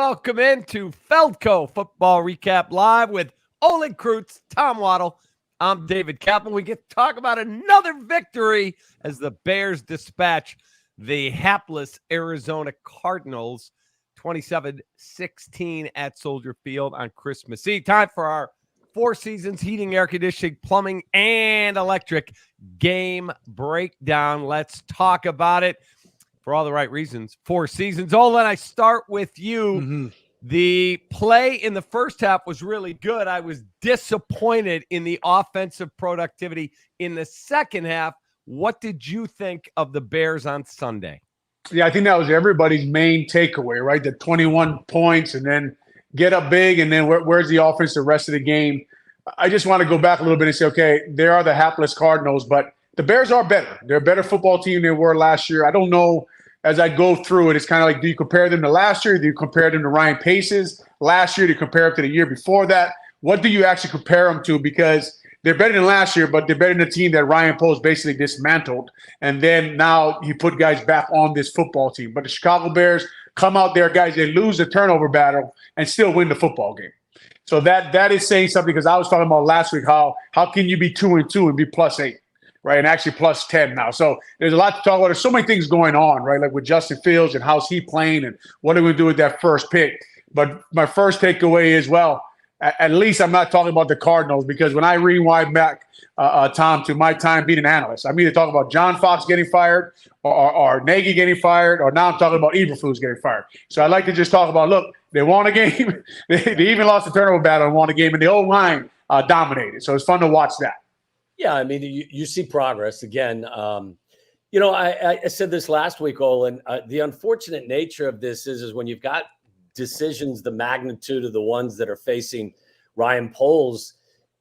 Welcome into Feldco Football Recap Live with Olin Kreutz, Tom Waddle. I'm David Kaplan. We get to talk about another victory as the Bears dispatch the hapless Arizona Cardinals 27-16 at Soldier Field on Christmas Eve. Time for our Four Seasons Heating, Air Conditioning, Plumbing, and Electric game breakdown. Let's talk about it for all the right reasons. Four Seasons. Olin, I start with you. The play in the first half was really good. I was disappointed in the offensive productivity in the second half. What did you think of the Bears on Sunday? Yeah, I think that was everybody's main takeaway, right? The 21 points and then get up big, and then where's the offense the rest of the game? I just want to go back a little bit and say, okay, there are the hapless Cardinals, but the Bears are better. They're a better football team than they were last year. I don't know. As I go through it, it's kind of like, do you compare them to last year? Do you compare them to Ryan Pace's last year? Do you compare them to the year before that? What do you actually compare them to? Because they're better than last year, but they're better than the team that Ryan Poles basically dismantled. And then now he put guys back on this football team. But the Chicago Bears come out there, guys, they lose the turnover battle and still win the football game. So that is saying something, because I was talking about last week how can you be 2-2 and be +8? Right, and actually +10 now. So there's a lot to talk about. There's so many things going on, right? Like with Justin Fields and how's he playing and what are we going to do with that first pick. But my first takeaway is, well, at least I'm not talking about the Cardinals, because when I rewind back, Tom, to my time being an analyst, I'm either talking about John Fox getting fired or Nagy getting fired, or now I'm talking about Eberflus getting fired. So I like to just talk about, look, they won a game. they even lost the turnover battle and won a game, and the O-line dominated. So it's fun to watch that. Yeah, I mean, you see progress again. I said this last week, Olin. The unfortunate nature of this is when you've got decisions the magnitude of the ones that are facing Ryan Poles,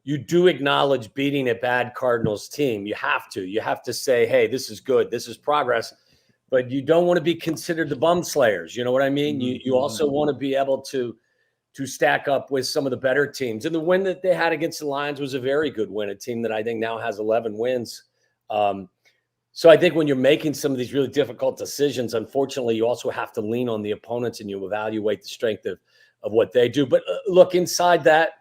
you do acknowledge beating a bad Cardinals team. You have to say, hey, this is good, this is progress. But you don't want to be considered the bum slayers. You know what I mean? You also want to be able to stack up with some of the better teams. And the win that they had against the Lions was a very good win, a team that I think now has 11 wins. So I think when you're making some of these really difficult decisions, unfortunately, you also have to lean on the opponents and you evaluate the strength of what they do. But look, inside that,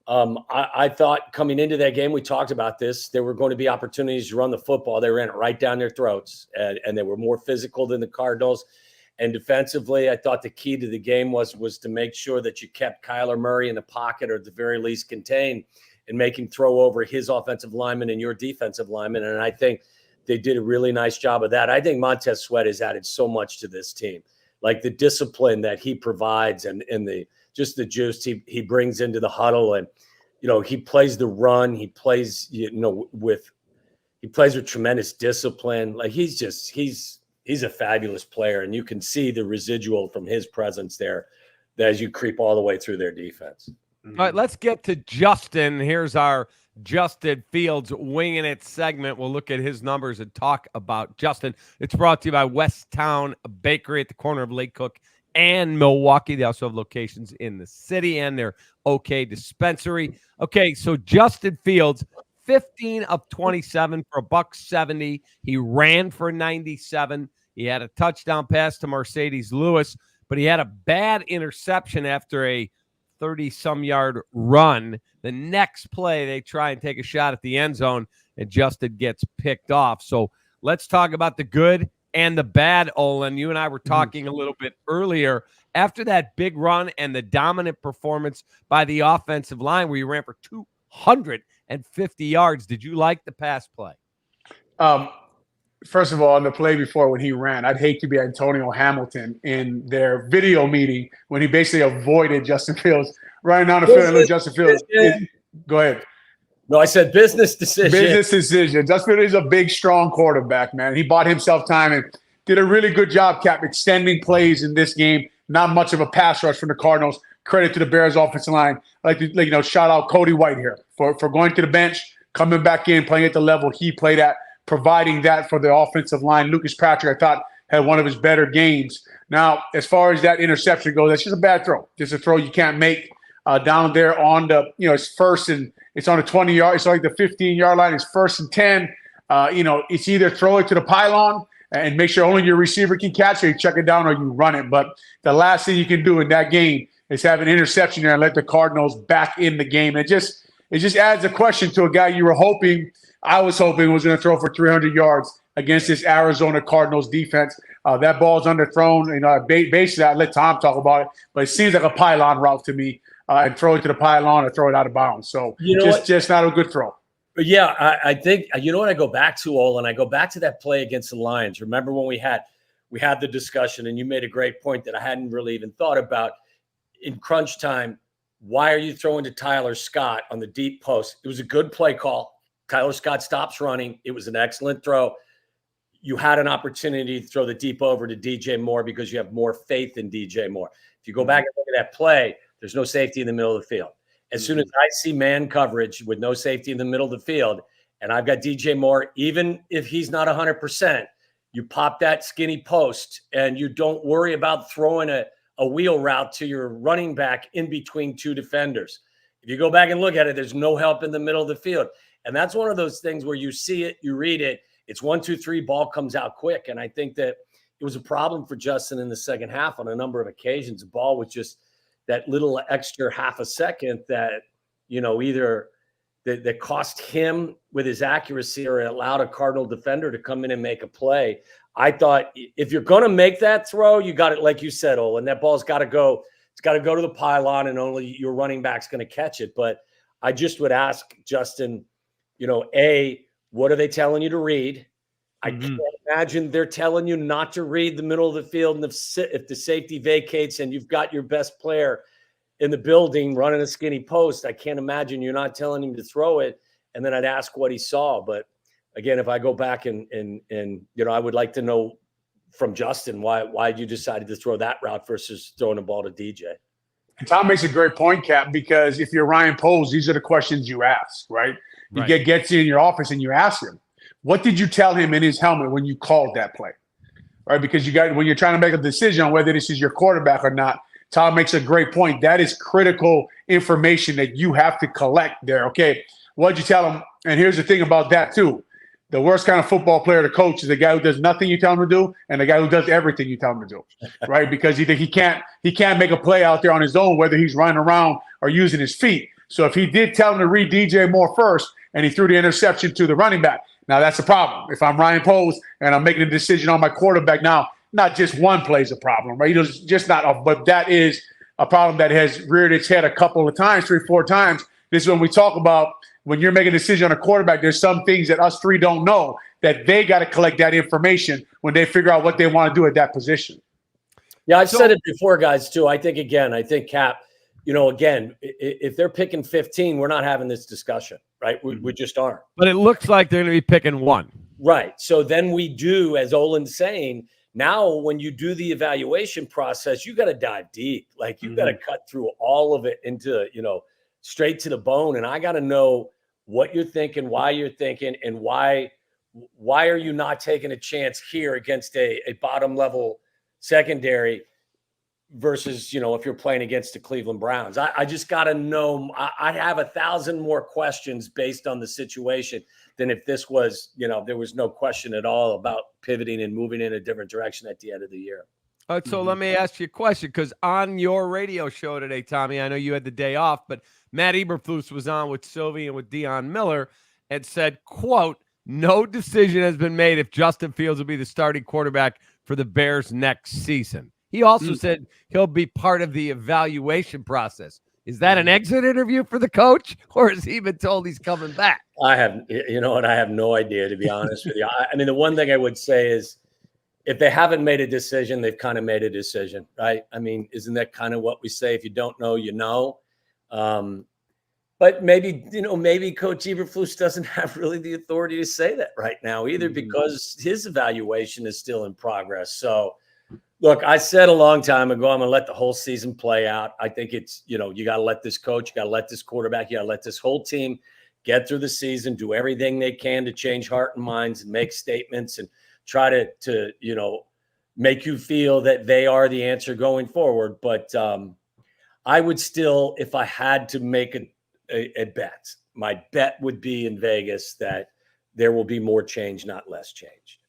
I thought coming into that game, we talked about this, there were going to be opportunities to run the football. They ran it right down their throats, and they were more physical than the Cardinals. And defensively, I thought the key to the game was to make sure that you kept Kyler Murray in the pocket, or at the very least contained, and make him throw over his offensive lineman and your defensive lineman. And I think they did a really nice job of that. I think Montez Sweat has added so much to this team, like the discipline that he provides and the juice he brings into the huddle. And, he plays the run. He plays, with tremendous discipline. Like he's a fabulous player, and you can see the residual from his presence there as you creep all the way through their defense. All right, let's get to Justin. Here's our Justin Fields winging it segment. We'll look at his numbers and talk about Justin. It's brought to you by Westtown Bakery at the corner of Lake Cook and Milwaukee. They also have locations in the city and their OK Dispensary. Okay, so Justin Fields, 15 of 27 for $170. He ran for 97. He had a touchdown pass to Mercedes Lewis, but he had a bad interception after a 30-some-yard run. The next play, they try and take a shot at the end zone, and Justin gets picked off. So let's talk about the good and the bad, Olin. You and I were talking a little bit earlier. After that big run and the dominant performance by the offensive line where you ran for 250 yards, did you like the pass play? First of all, on the play before when he ran, I'd hate to be Antonio Hamilton in their video meeting when he basically avoided Justin Fields running down the field. And Justin Fields, go ahead. No, I said business decision. Business decision. Justin Fields is a big, strong quarterback, man. He bought himself time and did a really good job, Cap, extending plays in this game. Not much of a pass rush from the Cardinals. Credit to the Bears offensive line. I'd like to shout out Cody White here for going to the bench, coming back in, playing at the level he played at, providing that for the offensive line. Lucas Patrick, I thought, had one of his better games. Now, as far as that interception goes, that's just a bad throw. Just a throw you can't make down there on the, it's first and it's on the 20-yard. It's like the 15-yard line. It's 1st and 10. It's either throw it to the pylon and make sure only your receiver can catch it. You check it down or you run it. But the last thing you can do in that game is have an interception there and let the Cardinals back in the game. It just adds a question to a guy I was hoping was going to throw for 300 yards against this Arizona Cardinals defense. That ball's underthrown. Basically, I let Tom talk about it, but it seems like a pylon route to me, and throw it to the pylon or throw it out of bounds. So just not a good throw. But yeah, I think, you know what I go back to, Olin? I go back to that play against the Lions. Remember when we had the discussion, and you made a great point that I hadn't really even thought about. In crunch time, why are you throwing to Tyler Scott on the deep post? It was a good play call. Tyler Scott stops running. It was an excellent throw. You had an opportunity to throw the deep over to DJ Moore because you have more faith in DJ Moore. If you go back and look at that play, there's no safety in the middle of the field. As soon as I see man coverage with no safety in the middle of the field, and I've got DJ Moore, even if he's not 100%, you pop that skinny post and you don't worry about throwing a wheel route to your running back in between two defenders. If you go back and look at it, there's no help in the middle of the field. And that's one of those things where you see it, you read it, it's 1, 2, 3, ball comes out quick. And I think that it was a problem for Justin in the second half on a number of occasions. The ball was just that little extra half a second that, either that cost him with his accuracy or allowed a Cardinal defender to come in and make a play. I thought if you're going to make that throw, you got it, like you said, Olin, that ball's got to go. It's got to go to the pylon, and only your running back's going to catch it. But I just would ask Justin, what are they telling you to read? I can't imagine they're telling you not to read the middle of the field. And if the safety vacates and you've got your best player in the building running a skinny post, I can't imagine you're not telling him to throw it. And then I'd ask what he saw. But again, if I go back and I would like to know from Justin why you decided to throw that route versus throwing the ball to DJ. And Tom makes a great point, Cap, because if you're Ryan Poles, these are the questions you ask, right? You gets you in your office and you ask him, what did you tell him in his helmet when you called that play? Right? Because when you're trying to make a decision on whether this is your quarterback or not, Tom makes a great point. That is critical information that you have to collect there. Okay, what'd you tell him? And here's the thing about that too. The worst kind of football player to coach is the guy who does nothing you tell him to do, and the guy who does everything you tell him to do, right? Because he can't make a play out there on his own, whether he's running around or using his feet. So if he did tell him to read DJ Moore first, and he threw the interception to the running back, now that's a problem. If I'm Ryan Poles and I'm making a decision on my quarterback now, not just one play is a problem, right? It's just not, but that is a problem that has reared its head a couple of times, 3, 4 times. This is when we talk about when you're making a decision on a quarterback, there's some things that us three don't know that they got to collect that information when they figure out what they want to do at that position. Yeah, I've said it before, guys, too. I think Cap, again, if they're picking 15, we're not having this discussion, right? We just aren't. But it looks like they're going to be picking 1. Right. So then we do, as Olin's saying, now when you do the evaluation process, you got to dive deep. Like you got to cut through all of it into, straight to the bone. And I got to know what you're thinking, why you're thinking, and why are you not taking a chance here against a bottom level secondary versus, if you're playing against the Cleveland Browns. I just got to know. I'd have 1,000 more questions based on the situation than if this was, there was no question at all about pivoting and moving in a different direction at the end of the year. All right, so let me ask you a question, because on your radio show today, Tommy, I know you had the day off, but Matt Eberflus was on with Sylvie and with Deion Miller and said, quote, no decision has been made if Justin Fields will be the starting quarterback for the Bears next season. He also said he'll be part of the evaluation process. Is that an exit interview for the coach, or has he been told he's coming back? I have no idea, to be honest with you. I mean, the one thing I would say is if they haven't made a decision, they've kind of made a decision, right? I mean, isn't that kind of what we say? If you don't know, you know. But maybe Coach Eberflus doesn't have really the authority to say that right now either, because his evaluation is still in progress. So, look, I said a long time ago, I'm going to let the whole season play out. I think it's, you got to let this coach, you got to let this quarterback, you got to let this whole team get through the season, do everything they can to change heart and minds and make statements and try to make you feel that they are the answer going forward. But I would still, if I had to make a bet, my bet would be in Vegas that there will be more change, not less change.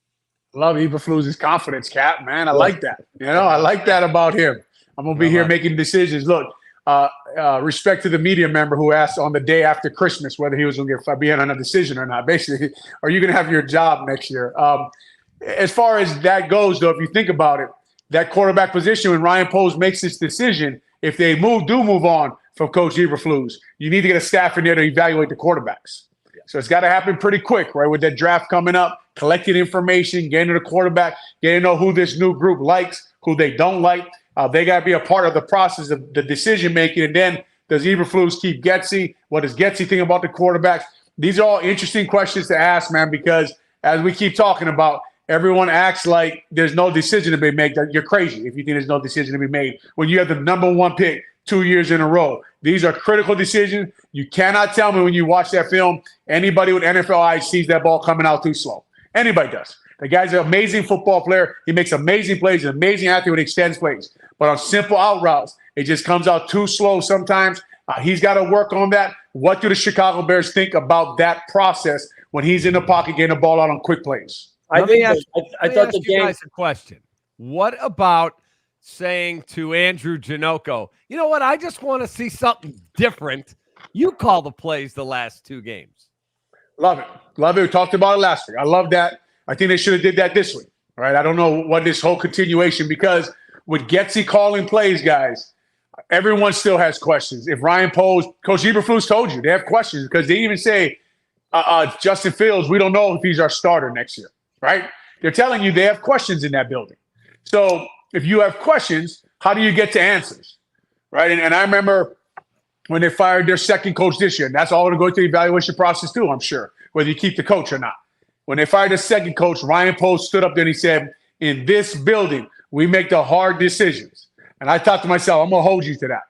Love Eberflus' confidence, Cap, man. I like that. I like that about him. I'm going to be here making decisions. Look, respect to the media member who asked on the day after Christmas whether he was going to be on a decision or not. Basically, are you going to have your job next year? As far as that goes, though, if you think about it, that quarterback position, when Ryan Poles makes this decision, if they do move on from Coach Eberflus, you need to get a staff in there to evaluate the quarterbacks. So it's got to happen pretty quick, right? With that draft coming up, collecting information, getting to the quarterback, getting to know who this new group likes, who they don't like. They got to be a part of the process of the decision-making. And then does Eberflus keep Getsy? What does Getsy think about the quarterbacks? These are all interesting questions to ask, man, because as we keep talking about, everyone acts like there's no decision to be made. You're crazy if you think there's no decision to be made when you have the number one pick 2 years in a row. These are critical decisions. You cannot tell me when you watch that film, anybody with NFL eyes sees that ball coming out too slow. Anybody does. The guy's an amazing football player. He makes amazing plays, an amazing athlete when he extends plays. But on simple out routes, it just comes out too slow sometimes. He's got to work on that. What do the Chicago Bears think about that process when he's in the pocket getting the ball out on quick plays? I thought the game. Guys a question. What about saying to Andrew Janocko, you know what? I just want to see something different. You call the plays the last 2 games. Love it. Love it. We talked about it last week. I love that. I think they should have did that this week. All right. I don't know what this whole continuation, because with Getsy calling plays, guys, everyone still has questions. If Ryan Poles, Coach Eberflus told you they have questions, because they even say Justin Fields, we don't know if he's our starter next year. Right? They're telling you they have questions in that building. So if you have questions, how do you get to answers? Right? And I remember when they fired their second coach this year, and that's all going to go through the evaluation process too, I'm sure, whether you keep the coach or not. When they fired the second coach, Ryan Poles stood up there and he said, in this building, we make the hard decisions. And I thought to myself, I'm going to hold you to that.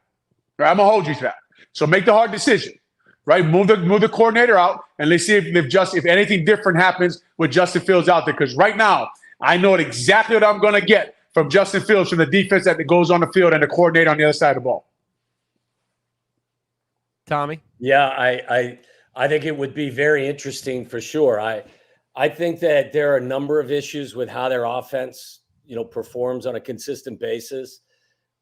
Right? I'm going to hold you to that. So make the hard decision. Right, move the coordinator out, and let's see if anything different happens with Justin Fields out there. Because right now, I know exactly what I'm going to get from Justin Fields from the defense that goes on the field and the coordinator on the other side of the ball. Tommy? Yeah, I think it would be very interesting for sure. I think that there are a number of issues with how their offense, performs on a consistent basis.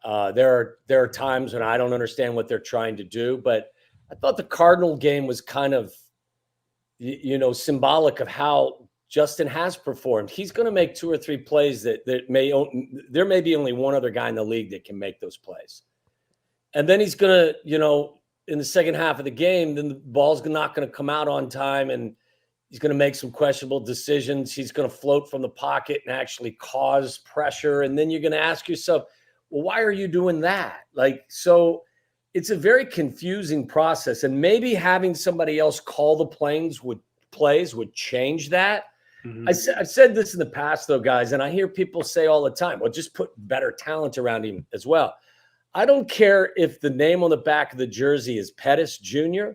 There are times when I don't understand what they're trying to do, but I thought the Cardinal game was kind of, symbolic of how Justin has performed. He's going to make 2 or 3 plays that there may be only one other guy in the league that can make those plays. And then he's going to, in the second half of the game, then the ball's not going to come out on time, and he's going to make some questionable decisions. He's going to float from the pocket and actually cause pressure. And then you're going to ask yourself, well, why are you doing that? So it's a very confusing process, and maybe having somebody else call the plays would change that. Mm-hmm. I've said this in the past, though, guys, and I hear people say all the time, well, just put better talent around him as well. I don't care if the name on the back of the jersey is Pettis Jr.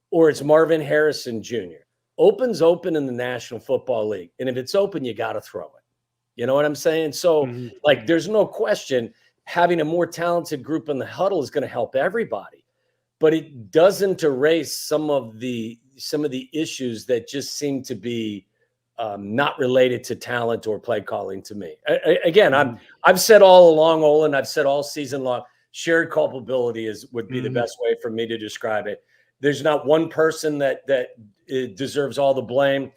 or it's Marvin Harrison Jr. Open's open in the National Football League, and if it's open, you got to throw it. You know what I'm saying? So, there's no question having a more talented group in the huddle is going to help everybody, but it doesn't erase some of the issues that just seem to be not related to talent or play calling to me. I've said all along, Olin, I've said all season long, shared culpability would be the best way for me to describe it. There's not one person that deserves all the blame.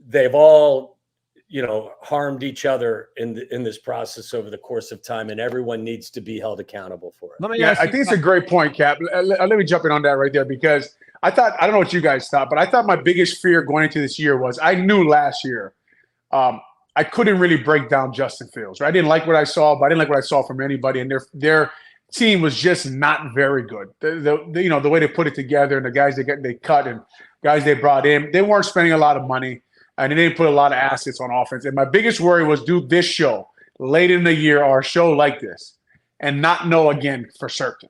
They've all harmed each other in this process over the course of time, and everyone needs to be held accountable for it. I think it's a great point, Cap. Let me jump in on that right there, because I don't know what you guys thought, but I thought my biggest fear going into this year was I knew last year I couldn't really break down Justin Fields. Right? I didn't like what I saw, but I didn't like what I saw from anybody, and their team was just not very good. The way they put it together, and the guys they cut and guys they brought in, they weren't spending a lot of money. And they didn't put a lot of assets on offense. And my biggest worry was do this show late in the year or a show like this and not know again for certain.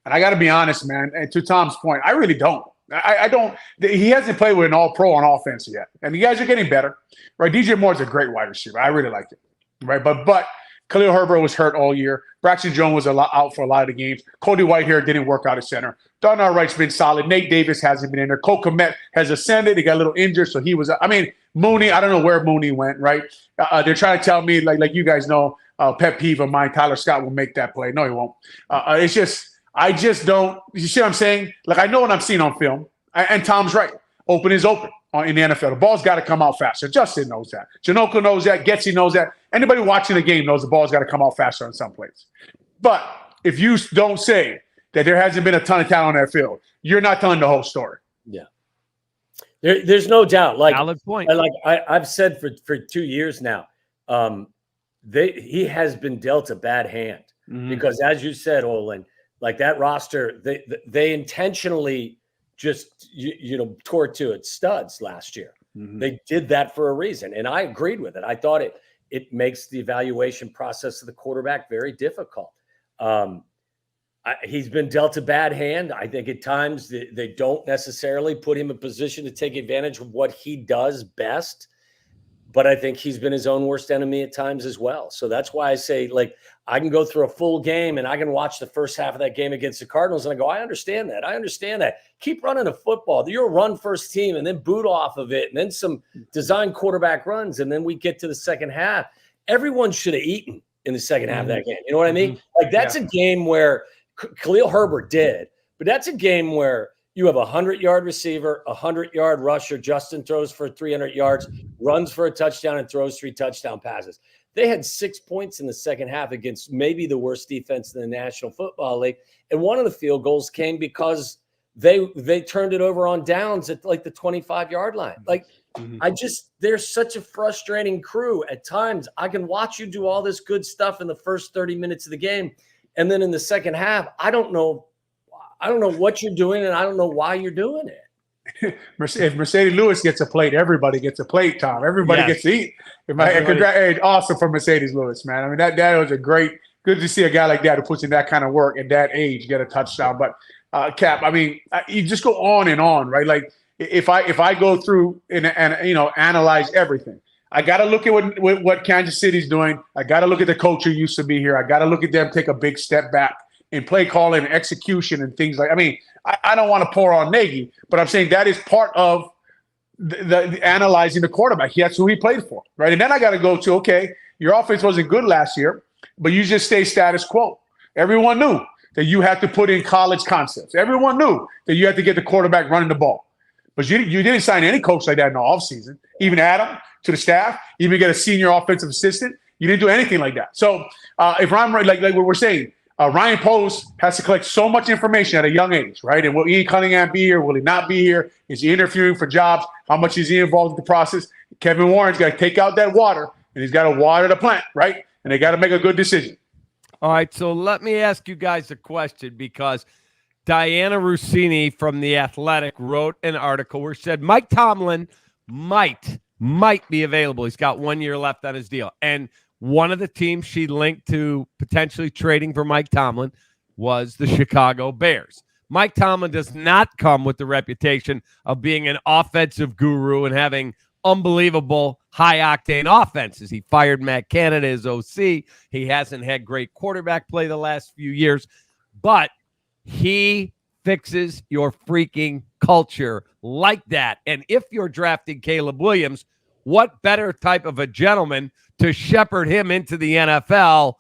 And I got to be honest, man, and to Tom's point, I really don't. I don't – he hasn't played with an all-pro on offense yet. And the guys are getting better. Right? DJ Moore's a great wide receiver. I really like it. Right? But Khalil Herbert was hurt all year. Braxton Jones was out for a lot of the games. Cody Whitehair didn't work out at center. Darnell Wright's been solid. Nate Davis hasn't been in there. Cole Kmet has ascended. He got a little injured, so he was – Mooney, I don't know where Mooney went, right? They're trying to tell me, like you guys know, pet peeve of mine, Tyler Scott will make that play. No, he won't. It's just, I just don't, you see what I'm saying? Like, I know what I'm seeing on film, and Tom's right. Open is open in the NFL. The ball's got to come out faster. Justin knows that. Janoko knows that. Getsy knows that. Anybody watching the game knows the ball's got to come out faster on some plays. But if you don't say that there hasn't been a ton of talent on that field, you're not telling the whole story. Yeah. There's no doubt. Like, valid point. I've said for 2 years now, he has been dealt a bad hand because, as you said, Olin, like that roster, they intentionally just tore to its studs last year. They did that for a reason, and I agreed with it. I thought it makes the evaluation process of the quarterback very difficult. He's been dealt a bad hand. I think at times they don't necessarily put him in position to take advantage of what he does best. But I think he's been his own worst enemy at times as well. So that's why I say, like, I can go through a full game and I can watch the first half of that game against the Cardinals and I go, I understand that. I understand that. Keep running the football. You're a run-first team, and then boot off of it, and then some design quarterback runs, and then we get to the second half. Everyone should have eaten in the second half of that game. You know what I mean? Like, that's a game where Khalil Herbert did, but that's a game where you have a 100-yard receiver, a 100-yard rusher. Justin throws for 300 yards, runs for a touchdown, and throws 3 touchdown passes. They had 6 points in the second half against maybe the worst defense in the National Football League. And one of the field goals came because they turned it over on downs at like the 25-yard line. Like, they're such a frustrating crew at times. I can watch you do all this good stuff in the first 30 minutes of the game. And then in the second half, I don't know what you're doing, and I don't know why you're doing it. If Mercedes Lewis gets a plate, everybody gets a plate, Tom. Everybody gets to eat. Awesome for Mercedes Lewis, man. I mean, that was good to see a guy like that who puts in that kind of work at that age get a touchdown. But Cap, I mean, you just go on and on, right? Like, if I go through and analyze everything, I got to look at what Kansas City's doing. I got to look at the coach who used to be here. I got to look at them take a big step back in play calling and execution and things like. I mean, I don't want to pour on Nagy, but I'm saying that is part of the analyzing the quarterback. That's who he played for, right? And then I got to go to, okay, your offense wasn't good last year, but you just stay status quo. Everyone knew that you had to put in college concepts. Everyone knew that you had to get the quarterback running the ball. But you didn't sign any coach like that in the offseason. Even Adam to the staff, even get a senior offensive assistant. You didn't do anything like that. So if I'm right, like what we're saying, Ryan Post has to collect so much information at a young age, right? And will Ian Cunningham be here? Will he not be here? Is he interviewing for jobs? How much is he involved in the process? Kevin Warren's got to take out that water, and he's got to water the plant, right? And they got to make a good decision. All right, so let me ask you guys a question, because Diana Rossini from The Athletic wrote an article where she said Mike Tomlin might be available. He's got 1 year left on his deal. And one of the teams she linked to potentially trading for Mike Tomlin was the Chicago Bears. Mike Tomlin does not come with the reputation of being an offensive guru and having unbelievable high-octane offenses. He fired Matt Canada as OC. He hasn't had great quarterback play the last few years, but he fixes your freaking culture like that. And if you're drafting Caleb Williams, what better type of a gentleman to shepherd him into the NFL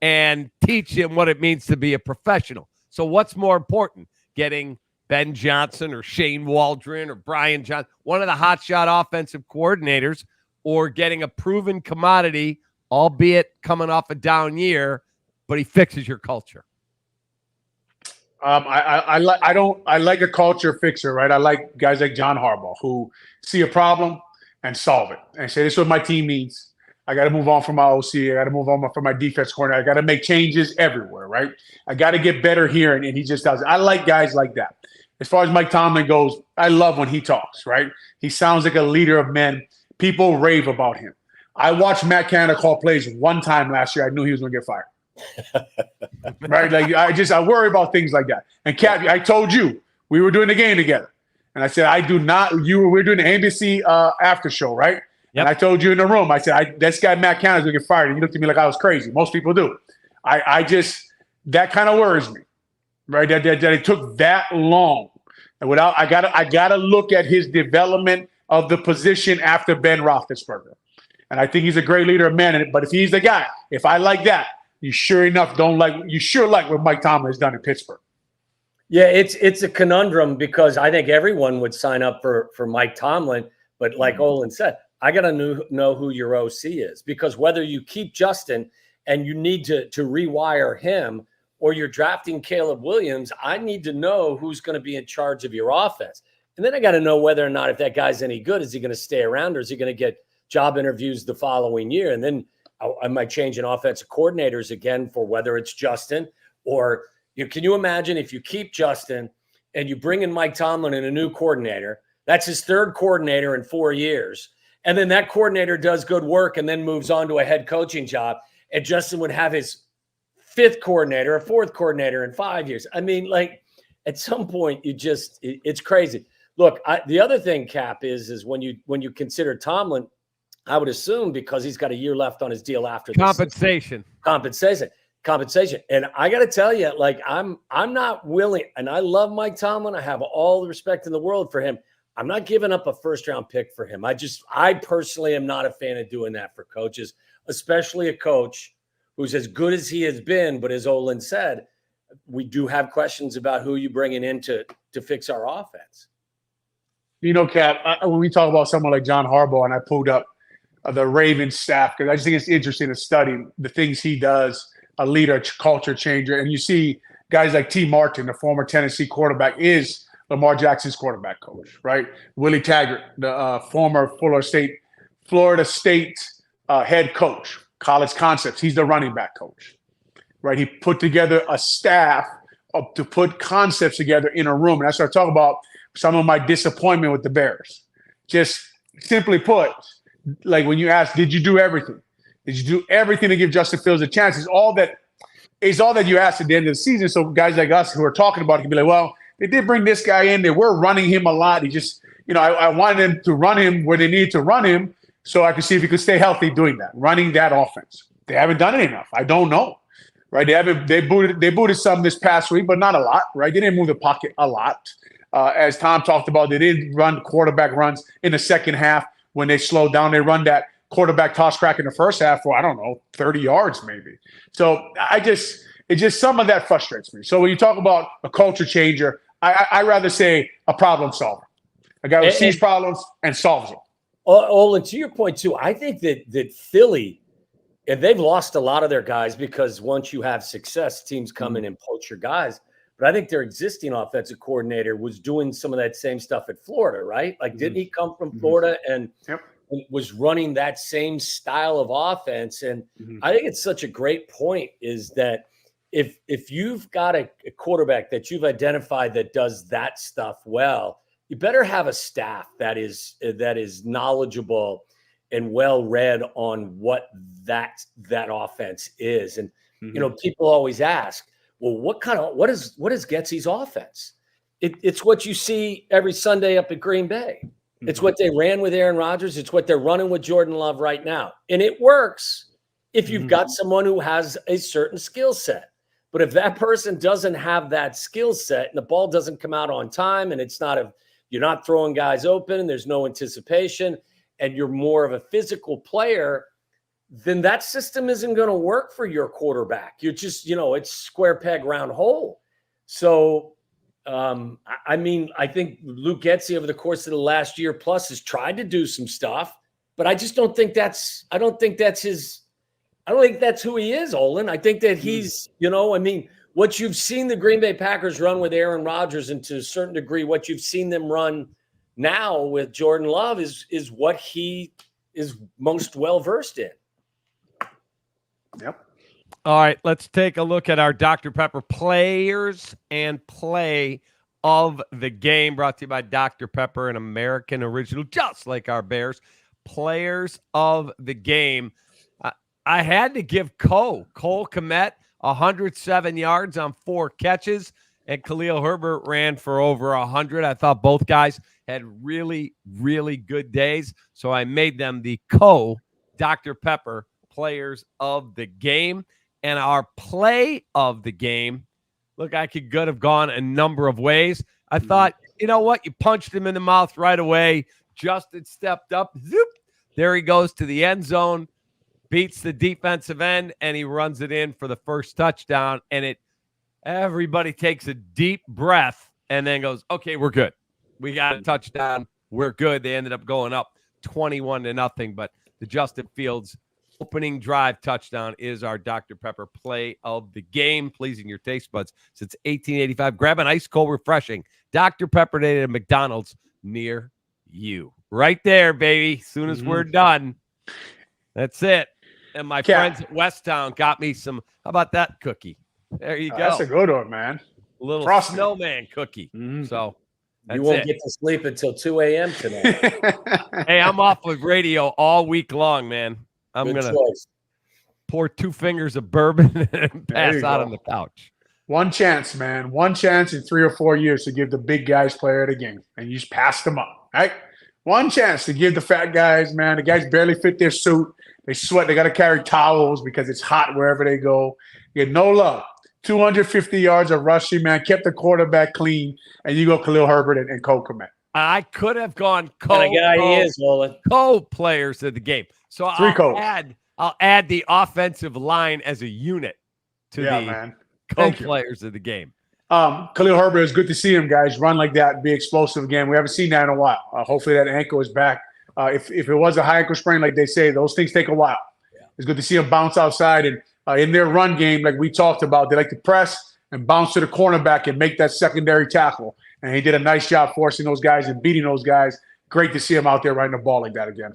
and teach him what it means to be a professional? So what's more important, getting Ben Johnson or Shane Waldron or Brian Johnson, one of the hotshot offensive coordinators, or getting a proven commodity, albeit coming off a down year, but he fixes your culture? I like a culture fixer, right? I like guys like John Harbaugh who see a problem and solve it and say, this is what my team needs. I got to move on from my OC. I got to move on from my defense corner. I got to make changes everywhere, right? I got to get better here, and he just does it. I like guys like that. As far as Mike Tomlin goes, I love when he talks, right? He sounds like a leader of men. People rave about him. I watched Matt Canada call plays one time last year. I knew he was going to get fired. Right? Like I worry about things like that. And Kat, I told you we were doing the game together, and I said we're doing the NBC after show, right? Yep. And I told you in the room, I said this guy Matt Canada's gonna get fired, and you looked at me like I was crazy. Most people do. I just that kind of worries me, right? That it took that long, and I gotta look at his development of the position after Ben Roethlisberger. And I think he's a great leader of men. But if he's the guy, if I like that, you sure enough you sure like what Mike Tomlin has done in Pittsburgh. Yeah, it's a conundrum because I think everyone would sign up for Mike Tomlin. But like Olin said, I got to know who your OC is, because whether you keep Justin and you need to rewire him, or you're drafting Caleb Williams, I need to know who's going to be in charge of your offense. And then I got to know whether or not, if that guy's any good, is he going to stay around, or is he going to get job interviews the following year? And then I might change in offensive coordinators again for whether it's Justin or can you imagine if you keep Justin and you bring in Mike Tomlin and a new coordinator? That's his third coordinator in 4 years. And then that coordinator does good work and then moves on to a head coaching job. And Justin would have his fifth coordinator, a fourth coordinator in 5 years. I mean, like, at some point, it's crazy. Look, the other thing, Cap, is when you consider Tomlin, I would assume, because he's got a year left on his deal after this compensation. And I got to tell you, like, I'm not willing, and I love Mike Tomlin. I have all the respect in the world for him. I'm not giving up a first-round pick for him. I personally am not a fan of doing that for coaches, especially a coach who's as good as he has been. But as Olin said, we do have questions about who you bringing in to fix our offense. Cap, when we talk about someone like John Harbaugh, and I pulled up the Ravens staff, because I just think it's interesting to study the things he does, a leader, culture changer. And you see guys like T. Martin, the former Tennessee quarterback, is Lamar Jackson's quarterback coach, right? Willie Taggart, the former Florida State head coach, college concepts. He's the running back coach, right? He put together a staff to put concepts together in a room. And I start talking about some of my disappointment with the Bears. Just simply put, like when you ask, did you do everything? Did you do everything to give Justin Fields a chance? It's all that you ask at the end of the season. So guys like us who are talking about it can be like, well, they did bring this guy in. They were running him a lot. He just, I wanted them to run him where they need to run him so I could see if he could stay healthy doing that, running that offense. They haven't done it enough. I don't know, right? They booted some this past week, but not a lot, right? They didn't move the pocket a lot. As Tom talked about, they didn't run quarterback runs in the second half. When they slowed down, they run that quarterback toss crack in the first half for, 30 yards maybe. So it's just some of that frustrates me. So when you talk about a culture changer, I rather say a problem solver, a guy who sees problems and solves them. Olin, to your point too, I think that Philly, and they've lost a lot of their guys because once you have success, teams come in and poach your guys. But I think their existing offensive coordinator was doing some of that same stuff at Florida, right? Like, didn't he come from Florida and was running that same style of offense? And I think it's such a great point is that if you've got a quarterback that you've identified that does that stuff well, you better have a staff that is knowledgeable and well read on what that offense is. And people always ask, well, what is Getsy's offense? It's what you see every Sunday up at Green Bay. It's what they ran with Aaron Rodgers. It's what they're running with Jordan Love right now. And it works if you've got someone who has a certain skill set. But if that person doesn't have that skill set and the ball doesn't come out on time and you're not throwing guys open and there's no anticipation and you're more of a physical player, then that system isn't going to work for your quarterback. You're just, it's square peg, round hole. So, I think Luke Getsy over the course of the last year plus has tried to do some stuff, but I just don't think that's who he is, Olin. I think that he's, what you've seen the Green Bay Packers run with Aaron Rodgers, and to a certain degree, what you've seen them run now with Jordan Love is what he is most well-versed in. Yep. All right, let's take a look at our Dr. Pepper players and play of the game, brought to you by Dr. Pepper, an American original, just like our Bears. Players of the game. I had to give Cole Kmet 107 yards on 4 catches, and Khalil Herbert ran for over 100. I thought both guys had really, really good days, so I made them the Dr. Pepper players of the game. And our play of the game, look, I could have gone a number of ways. I thought, you know what? You punched him in the mouth right away. Justin stepped up. Zoop. There he goes to the end zone, beats the defensive end, and he runs it in for the first touchdown. And everybody takes a deep breath and then goes, okay, we're good. We got a touchdown. We're good. They ended up going up 21-0. But the Justin Fields opening drive touchdown is our Dr. Pepper play of the game, pleasing your taste buds since 1885. Grab an ice cold, refreshing Dr. Pepper Day at McDonald's near you. Right there, baby. As soon as we're done, that's it. And my friends at Westtown got me some. How about that cookie? There you go. That's a good one, man. A little Frosty. snowman cookie. So you won't get to sleep until 2 a.m. tonight. Hey, I'm off of radio all week long, man. I'm Good gonna choice. pour 2 fingers of bourbon and pass out on the couch. One chance, man. One chance in 3 or 4 years to give the big guys player of the game, and you just passed them up, right? One chance to give the fat guys, man. The guys barely fit their suit. They sweat. They got to carry towels because it's hot wherever they go. You get no love. 250 yards of rushing, man. Kept the quarterback clean, and you go Khalil Herbert and Cole Kmet. I could have gone co-players of the game. So I'll add the offensive line as a unit to the co-players of the game. Khalil Herbert, it's good to see him, guys, run like that and be explosive again. We haven't seen that in a while. Hopefully that ankle is back. If it was a high ankle sprain, like they say, those things take a while. Yeah. It's good to see him bounce outside. And in their run game, like we talked about, they like to press and bounce to the cornerback and make that secondary tackle. And he did a nice job forcing those guys and beating those guys. Great to see him out there running the ball like that again.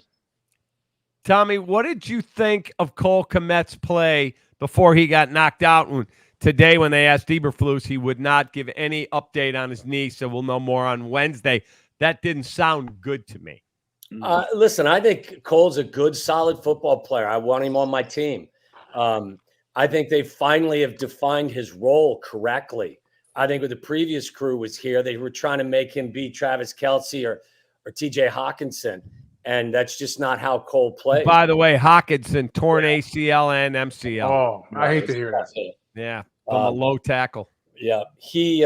Tommy, what did you think of Cole Kmet's play before he got knocked out? Today, when they asked Eberflus, he would not give any update on his knee, so we'll know more on Wednesday. That didn't sound good to me. Listen, I think Cole's a good, solid football player. I want him on my team. I think they finally have defined his role correctly. I think when the previous crew was here, they were trying to make him be Travis Kelce or TJ Hawkinson, and that's just not how Cole plays. By the way, Hawkinson torn ACL and MCL. Oh, I hate to hear that. Yeah, from a low tackle. Yeah, he's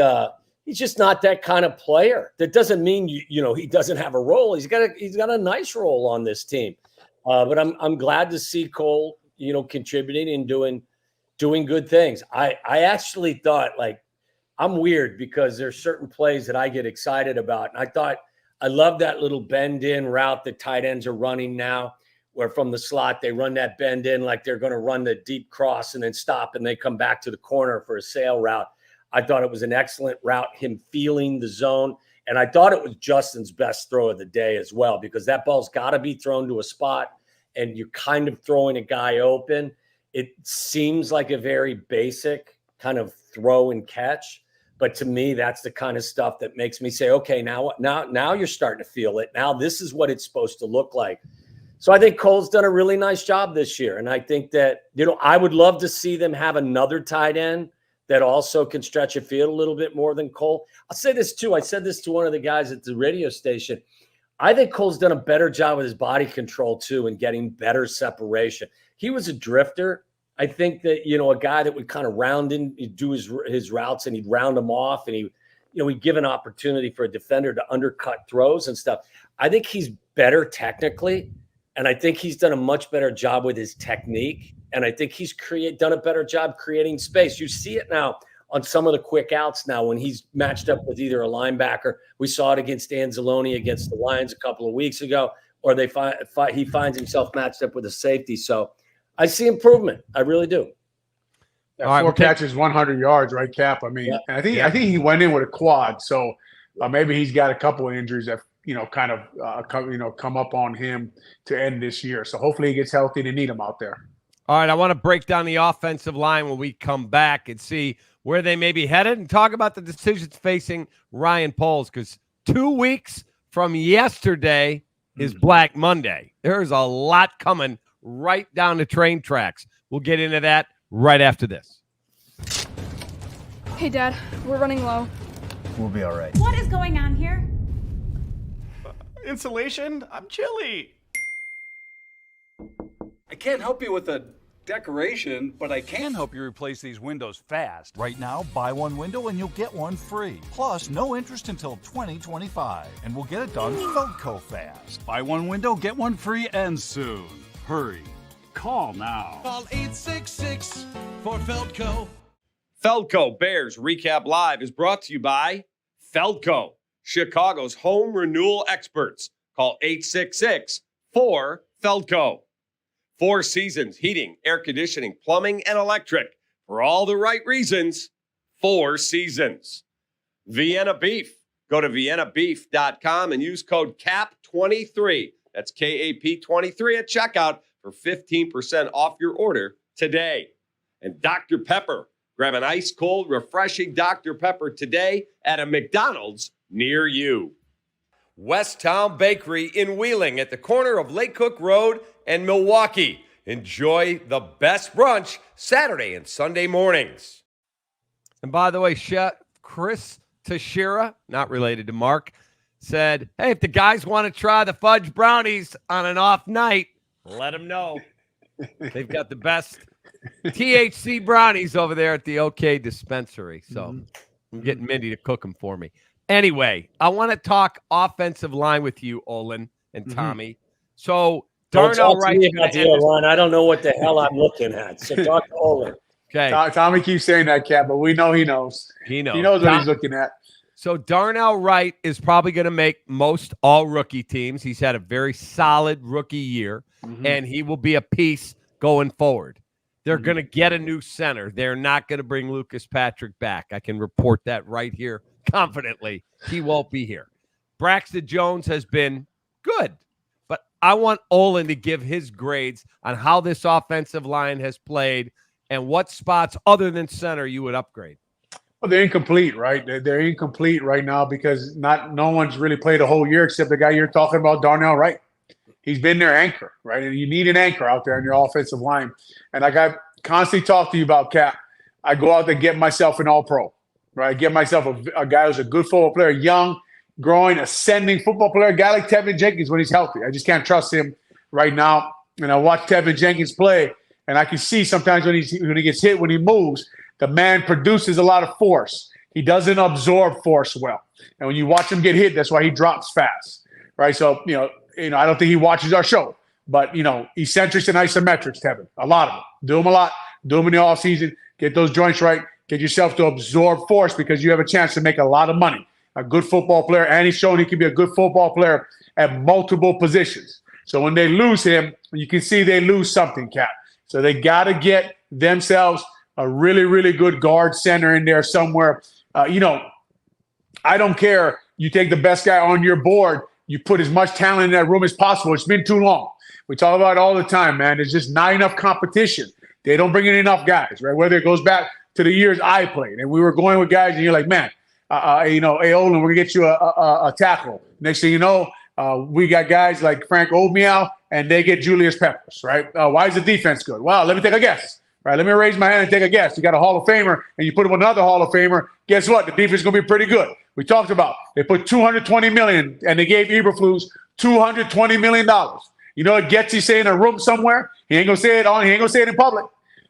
just not that kind of player. That doesn't mean he doesn't have a role. He's got a nice role on this team. But I'm glad to see Cole, contributing and doing good things. I actually thought, like, I'm weird because there's certain plays that I get excited about. And I love that little bend in route that tight ends are running now, where from the slot they run that bend in like they're going to run the deep cross and then stop and they come back to the corner for a sail route. I thought it was an excellent route, him feeling the zone. And I thought it was Justin's best throw of the day as well, because that ball's got to be thrown to a spot and you're kind of throwing a guy open. It seems like a very basic kind of throw and catch. But to me, that's the kind of stuff that makes me say, okay, now you're starting to feel it. Now this is what it's supposed to look like. So I think Cole's done a really nice job this year. And I think that, I would love to see them have another tight end that also can stretch a field a little bit more than Cole. I'll say this too. I said this to one of the guys at the radio station. I think Cole's done a better job with his body control too and getting better separation. He was a drifter. I think that, a guy that would kind of round in, he'd do his routes and he'd round them off and he'd give an opportunity for a defender to undercut throws and stuff. I think he's better technically. And I think he's done a much better job with his technique. And I think he's done a better job creating space. You see it now on some of the quick outs now when he's matched up with either a linebacker. We saw it against Anzalone against the Lions a couple of weeks ago, or he finds himself matched up with a safety. So I see improvement. I really do. Yeah, 4 catches, 100 yards, right, Cap? I mean, I think he went in with a quad. So maybe he's got a couple of injuries that come up on him to end this year. So hopefully he gets healthy. They need him out there. All right, I want to break down the offensive line when we come back and see where they may be headed and talk about the decisions facing Ryan Poles, because 2 weeks from yesterday is Black Monday. There's a lot coming right down the train tracks. We'll get into that right after this. Hey, Dad, we're running low. We'll be all right. What is going on here? Insulation? I'm chilly. I can't help you with a decoration, but I can help you replace these windows fast. Right now, buy one window and you'll get one free. Plus, no interest until 2025. And we'll get it done Feldco fast. Buy one window, get one free, and soon. Hurry. Call now. Call 866 for Feldco. Feldco Bears Recap Live is brought to you by Feldco, Chicago's home renewal experts. Call 866-4-FELDCO. Four Seasons Heating, Air Conditioning, Plumbing, and Electric. For all the right reasons, Four Seasons. Vienna Beef. Go to viennabeef.com and use code CAP23. That's KAP23 at checkout for 15% off your order today. And Dr. Pepper. Grab an ice-cold, refreshing Dr. Pepper today at a McDonald's near you. Westtown Bakery in Wheeling at the corner of Lake Cook Road and Milwaukee. Enjoy the best brunch Saturday and Sunday mornings. And by the way, Chef Chris Teixeira, not related to Mark, said, hey, if the guys want to try the fudge brownies on an off night, let them know. They've got the best THC brownies over there at the OK Dispensary. So I'm getting Mindy to cook them for me. Anyway, I want to talk offensive line with you, Olin and Tommy. So Darnell Wright. I don't know what the hell I'm looking at. So talk to Olin. Okay. Tommy keeps saying that, Cap, but we know he knows. He knows. He knows what he's looking at. So Darnell Wright is probably going to make most all-rookie teams. He's had a very solid rookie year, and he will be a piece going forward. They're going to get a new center. They're not going to bring Lucas Patrick back. I can report that right here confidently. He won't be here. Braxton Jones has been good, but I want Olin to give his grades on how this offensive line has played and what spots other than center you would upgrade. Well, they're incomplete, right? They're incomplete right now because no one's really played a whole year except the guy you're talking about, Darnell Wright. He's been their anchor, right? And you need an anchor out there in your offensive line. And like I constantly talk to you about, Cap, I go out there and get myself an all-pro, right? Get myself a guy who's a good football player, young, growing, ascending football player, a guy like Tevin Jenkins when he's healthy. I just can't trust him right now. And I watch Tevin Jenkins play, and I can see sometimes when he gets hit, when he moves, the man produces a lot of force. He doesn't absorb force well. And when you watch him get hit, that's why he drops fast, right? So, I don't think he watches our show, but, eccentrics and isometrics, Tevin, a lot of them. Do them a lot. Do them in the offseason. Get those joints right. Get yourself to absorb force because you have a chance to make a lot of money. A good football player, and he's shown he can be a good football player at multiple positions. So when they lose him, you can see they lose something, Cap. So they got to get themselves a really, really good guard center in there somewhere. I don't care. You take the best guy on your board. You put as much talent in that room as possible. It's been too long. We talk about it all the time, man. There's just not enough competition. They don't bring in enough guys, right? Whether it goes back to the years I played, and we were going with guys, and you're like, man, hey, Olin, we're going to get you a tackle. Next thing you know, we got guys like Frank Oldmeow, and they get Julius Peppers, right? Why is the defense good? Well, let me take a guess. Right, let me raise my hand and take a guess. You got a Hall of Famer, and you put him with another Hall of Famer. Guess what? The defense is going to be pretty good. We talked about they put $220 million, and they gave Eberflus $220 million. You know what Getsy say in a room somewhere? He ain't gonna say it in public,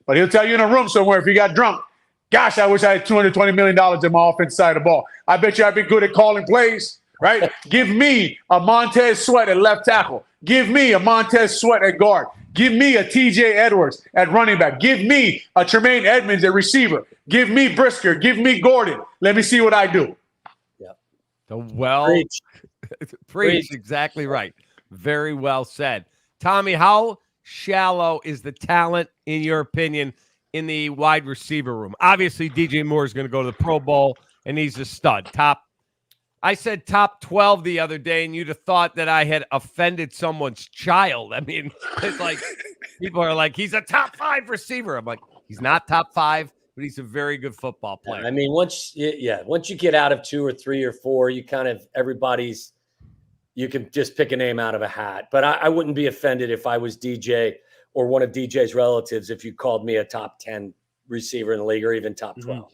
but he'll tell you in a room somewhere if he got drunk. Gosh, I wish I had $220 million in my offensive side of the ball. I bet you I'd be good at calling plays. Right? Give me a Montez Sweat at left tackle. Give me a Montez Sweat at guard. Give me a TJ Edwards at running back. Give me a Tremaine Edmonds at receiver. Give me Brisker. Give me Gordon. Let me see what I do. Yeah. Preach. Exactly right. Very well said. Tommy, how shallow is the talent, in your opinion, in the wide receiver room? Obviously, DJ Moore is going to go to the Pro Bowl, and he's a stud. I said top 12 the other day, and you'd have thought that I had offended someone's child. I mean, it's like people are like, he's a top 5 receiver. I'm like, he's not top 5, but he's a very good football player. I mean, once you get out of 2 or 3 or 4, you kind of you can just pick a name out of a hat. But I wouldn't be offended if I was DJ or one of DJ's relatives if you called me a top 10 receiver in the league or even top 12.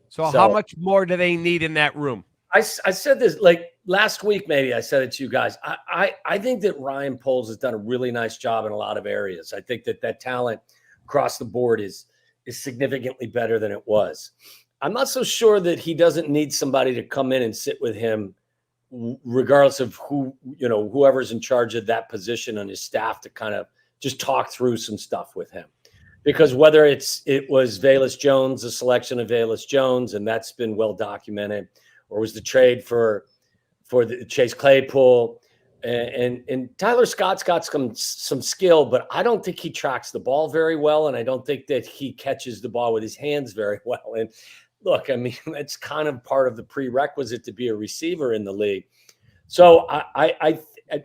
So how much more do they need in that room? I said this, like, last week, maybe I said it to you guys. I think that Ryan Poles has done a really nice job in a lot of areas. I think that talent across the board is significantly better than it was. I'm not so sure that he doesn't need somebody to come in and sit with him, regardless of whoever's in charge of that position on his staff, to kind of just talk through some stuff with him. Because whether it was Velus Jones, the selection of Velus Jones, and that's been well documented, or was the trade for the Chase Claypool, and Tyler Scott's got some skill, but I don't think he tracks the ball very well, and I don't think that he catches the ball with his hands very well. And look, I mean, it's kind of part of the prerequisite to be a receiver in the league. So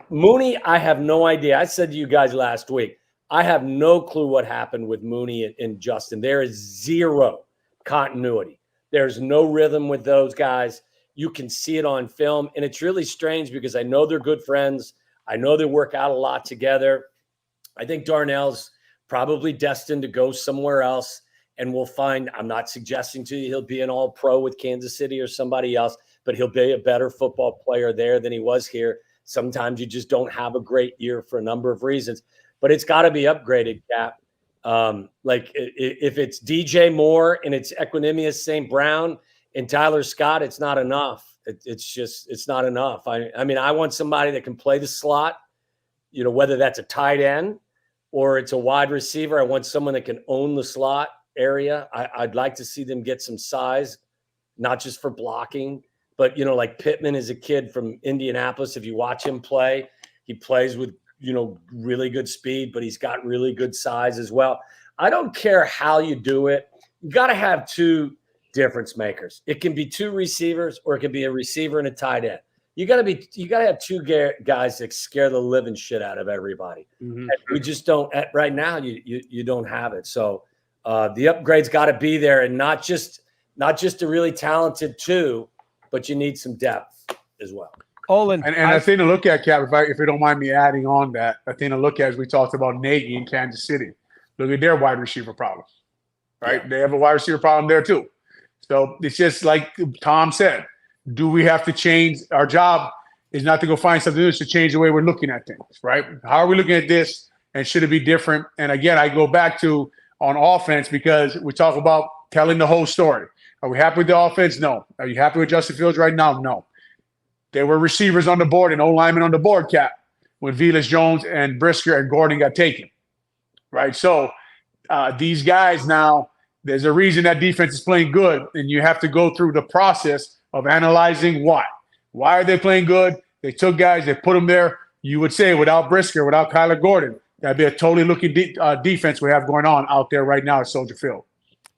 Mooney, I have no idea. I said to you guys last week, I have no clue what happened with Mooney and Justin. There is zero continuity. There's no rhythm with those guys. You can see it on film, and it's really strange because I know they're good friends. I know they work out a lot together. I think Darnell's probably destined to go somewhere else, and we'll find. I'm not suggesting to you he'll be an all-pro with Kansas City or somebody else, but he'll be a better football player there than he was here. Sometimes you just don't have a great year for a number of reasons. But it's got to be upgraded, Cap. Like if it's DJ Moore and it's Equanimous St. Brown and Tyler Scott, it's not enough. It's not enough. I mean, I want somebody that can play the slot, whether that's a tight end or it's a wide receiver. I want someone that can own the slot area. I'd like to see them get some size, not just for blocking, but, like Pittman is a kid from Indianapolis. If you watch him play, he plays with really good speed, but he's got really good size as well. I don't care how you do it. You got to have two difference makers. It can be two receivers, or it can be a receiver and a tight end. You got to have two guys that scare the living shit out of everybody. Mm-hmm. We just don't right now. You don't have it. So the upgrade's got to be there, and not just a really talented two, but you need some depth as well. Olin, and I think to look at, Cap, if you don't mind me adding on that, I think to look at, as we talked about Nagy in Kansas City, look at their wide receiver problem, right? Yeah. They have a wide receiver problem there too. So it's just like Tom said, do we have to change? Our job is not to go find something new, it's to change the way we're looking at things, right? How are we looking at this, and should it be different? And again, I go back to on offense, because we talk about telling the whole story. Are we happy with the offense? No. Are you happy with Justin Fields right now? No. There were receivers on the board and O-linemen on the board, Cap, when Velus Jones and Brisker and Gordon got taken, right? So these guys now, there's a reason that defense is playing good, and you have to go through the process of analyzing why. Why are they playing good? They took guys, they put them there. You would say without Brisker, without Kyler Gordon, that'd be a totally looking defense we have going on out there right now at Soldier Field.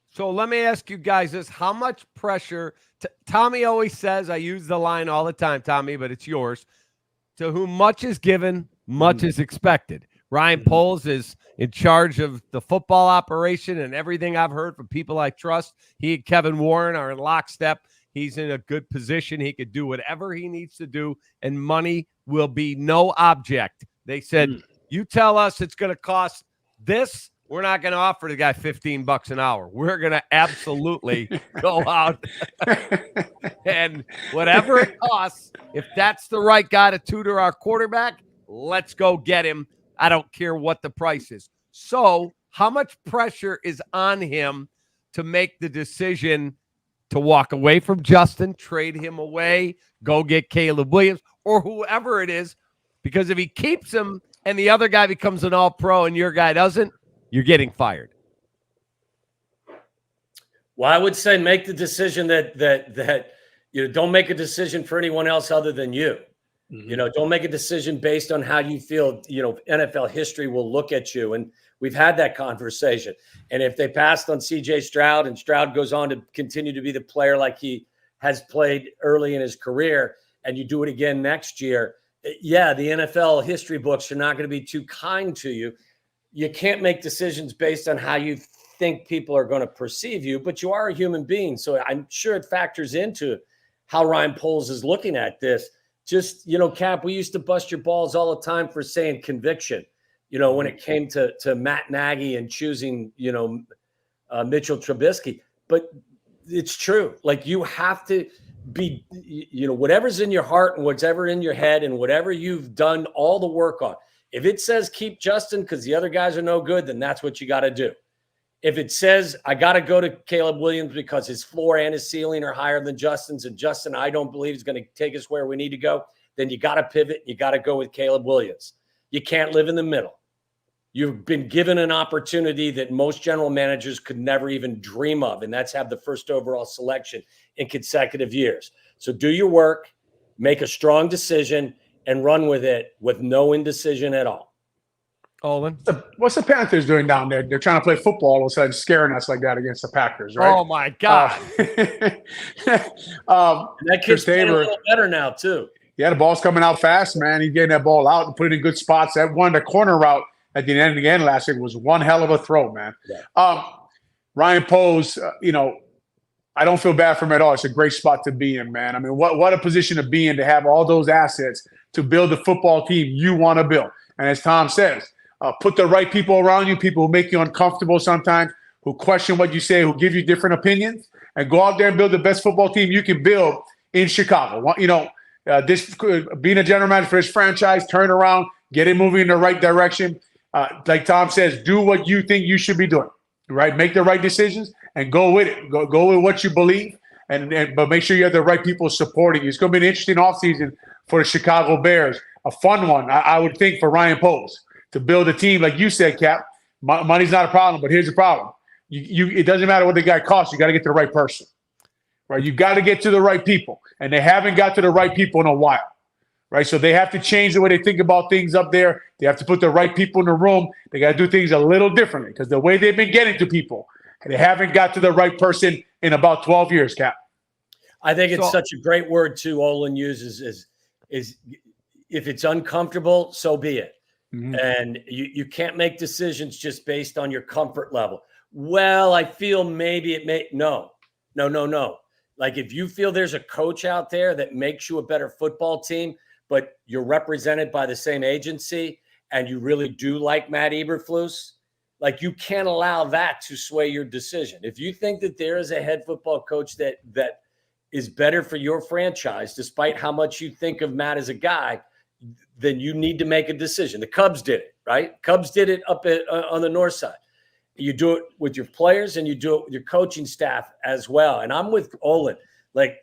So let me ask you guys this. How much pressure Tommy always says, I use the line all the time, Tommy, but it's yours. To whom much is given, much is expected. Ryan Poles is in charge of the football operation, and everything I've heard from people I trust, he and Kevin Warren are in lockstep. He's in a good position. He could do whatever he needs to do, and money will be no object. They said, you tell us it's going to cost this, we're not going to offer the guy $15 an hour. We're going to absolutely go out and whatever it costs, if that's the right guy to tutor our quarterback, let's go get him. I don't care what the price is. So how much pressure is on him to make the decision to walk away from Justin, trade him away, go get Caleb Williams, or whoever it is? Because if he keeps him and the other guy becomes an all-pro and your guy doesn't, you're getting fired. Well, I would say make the decision that don't make a decision for anyone else other than you. Mm-hmm. Don't make a decision based on how you feel, NFL history will look at you. And we've had that conversation. And if they passed on CJ Stroud and Stroud goes on to continue to be the player like he has played early in his career, and you do it again next year, yeah, the NFL history books are not going to be too kind to you. You can't make decisions based on how you think people are going to perceive you, but you are a human being. So I'm sure it factors into how Ryan Poles is looking at this. Just, Cap, we used to bust your balls all the time for saying conviction, when it came to Matt Nagy and choosing, Mitchell Trubisky. But it's true. Like, you have to be, whatever's in your heart and whatever in your head and whatever you've done all the work on. If it says keep Justin because the other guys are no good, then that's what you got to do. If it says I got to go to Caleb Williams because his floor and his ceiling are higher than Justin's, and Justin I don't believe is going to take us where we need to go, then you got to pivot. You got to go with Caleb Williams. You can't live in the middle. You've been given an opportunity that most general managers could never even dream of, and that's have the first overall selection in consecutive years. So do your work, make a strong decision, and run with it with no indecision at all. Olin? What's the Panthers doing down there? They're trying to play football all of a sudden, scaring us like that against the Packers, right? Oh, my God. That kid's playing a little better now, too. Yeah, the ball's coming out fast, man. He's getting that ball out and put it in good spots. That one, the corner route at the end of the end last week was one hell of a throw, man. Yeah. Ryan Poles, I don't feel bad for him at all. It's a great spot to be in, man. I mean, what a position to be in to have all those assets to build the football team you want to build. And as Tom says, put the right people around you, people who make you uncomfortable sometimes, who question what you say, who give you different opinions, and go out there and build the best football team you can build in Chicago. This being a general manager for this franchise, turn around, get it moving in the right direction. Like Tom says, do what you think you should be doing, right? Make the right decisions and go with it. Go with what you believe, but make sure you have the right people supporting you. It's going to be an interesting offseason for the Chicago Bears, a fun one, I would think, for Ryan Poles to build a team. Like you said, Cap, money's not a problem, but here's the problem. It doesn't matter what the guy costs. You got to get to the right person, right? You got to get to the right people, and they haven't got to the right people in a while. Right, so they have to change the way they think about things up there. They have to put the right people in the room. They got to do things a little differently because the way they've been getting to people, they haven't got to the right person in about 12 years, Cap. I think it's such a great word, too, Olin uses is if it's uncomfortable, so be it. Mm-hmm. And you can't make decisions just based on your comfort level. Well, I feel maybe it may – no. Like if you feel there's a coach out there that makes you a better football team, but you're represented by the same agency and you really do like Matt Eberflus, like you can't allow that to sway your decision. If you think that there is a head football coach that is better for your franchise, despite how much you think of Matt as a guy, then you need to make a decision. The Cubs did it, right? Cubs did it up on the north side. You do it with your players and you do it with your coaching staff as well. And I'm with Olin. Like,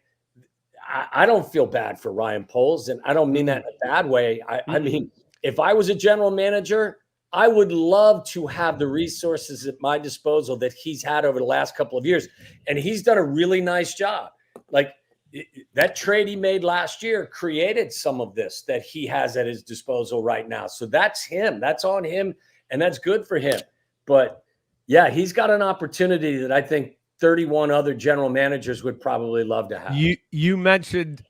I don't feel bad for Ryan Poles, and I don't mean that in a bad way. I mean, if I was a general manager, I would love to have the resources at my disposal that he's had over the last couple of years. And he's done a really nice job. Like that trade he made last year created some of this that he has at his disposal right now. So that's him. That's on him, and that's good for him. But, yeah, he's got an opportunity that I think 31 other general managers would probably love to have. You mentioned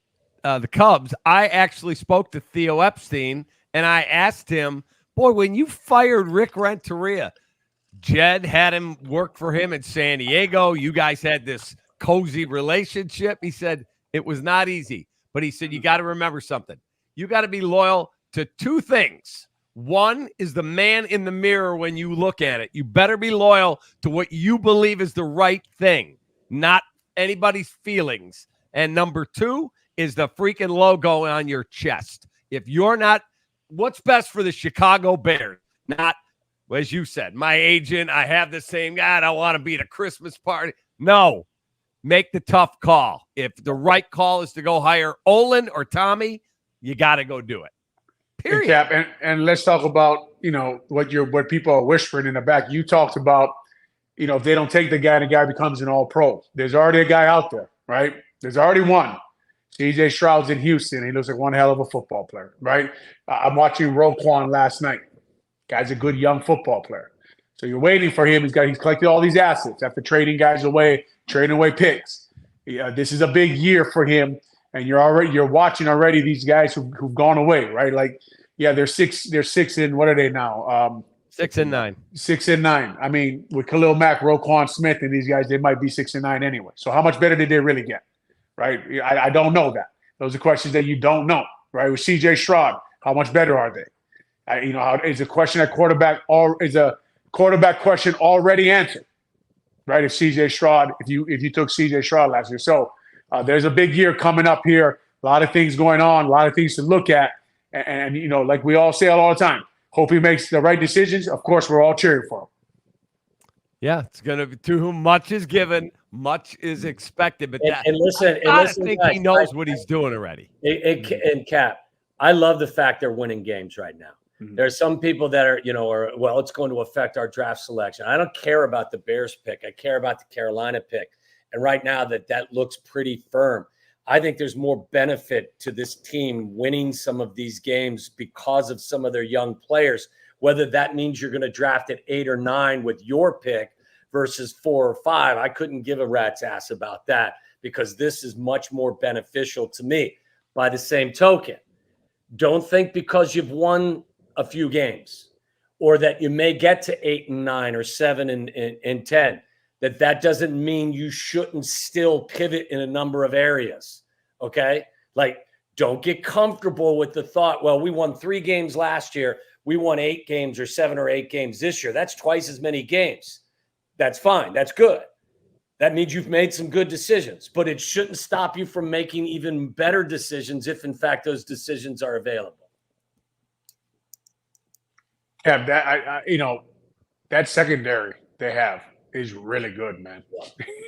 the Cubs. I actually spoke to Theo Epstein, and I asked him, boy, when you fired Rick Renteria, Jed had him work for him in San Diego. You guys had this cozy relationship. He said it was not easy, but he said you got to remember something. You got to be loyal to two things. One is the man in the mirror when you look at it. You better be loyal to what you believe is the right thing, not anybody's feelings. And number two is the freaking logo on your chest. If you're not, what's best for the Chicago Bears? Not, as you said, my agent, I have the same guy, I don't want to be at a Christmas party. No, make the tough call. If the right call is to go hire Olin or Tommy, you got to go do it. Period. Cap, and let's talk about, what people are whispering in the back. You talked about, if they don't take the guy becomes an all-pro. There's already a guy out there, right? There's already one. C.J. Stroud's in Houston. He looks like one hell of a football player, right? I'm watching Roquan last night. Guy's a good young football player. So you're waiting for him. He's collected all these assets after trading guys away, trading away picks. This is a big year for him. And you're watching already these guys who've gone away, right? Like, yeah, they're six in, what are they now? 6-9. 6-9. I mean, with Khalil Mack, Roquan Smith, and these guys, they might be 6-9 anyway. So how much better did they really get? Right? I don't know that. Those are questions that you don't know, right? With C.J. Stroud, how much better are they? Is a question at quarterback or is a quarterback question already answered, right? If C.J. Stroud, if you took C.J. Stroud last year, so There's a big year coming up here. A lot of things going on, a lot of things to look at. And you know, like we all say all the time, hope he makes the right decisions. Of course, we're all cheering for him. Yeah, it's going to be to whom much is given, much is expected. But I think he knows what he's doing already. And Cap, I love the fact they're winning games right now. Mm-hmm. There are some people that are, it's going to affect our draft selection. I don't care about the Bears pick. I care about the Carolina pick. And right now that looks pretty firm. I think there's more benefit to this team winning some of these games because of some of their young players, whether that means you're going to draft at 8 or 9 with your pick versus 4 or 5. I couldn't give a rat's ass about that because this is much more beneficial to me. By the same token, don't think because you've won a few games or that you may get to 8 and 9 or 7 and 10, that doesn't mean you shouldn't still pivot in a number of areas, okay? Like, don't get comfortable with the thought, well, we won 3 games last year. We won 8 games or 7 or 8 games this year. That's twice as many games. That's fine. That's good. That means you've made some good decisions, but it shouldn't stop you from making even better decisions if, in fact, those decisions are available. Yeah, that secondary they have is really good, man.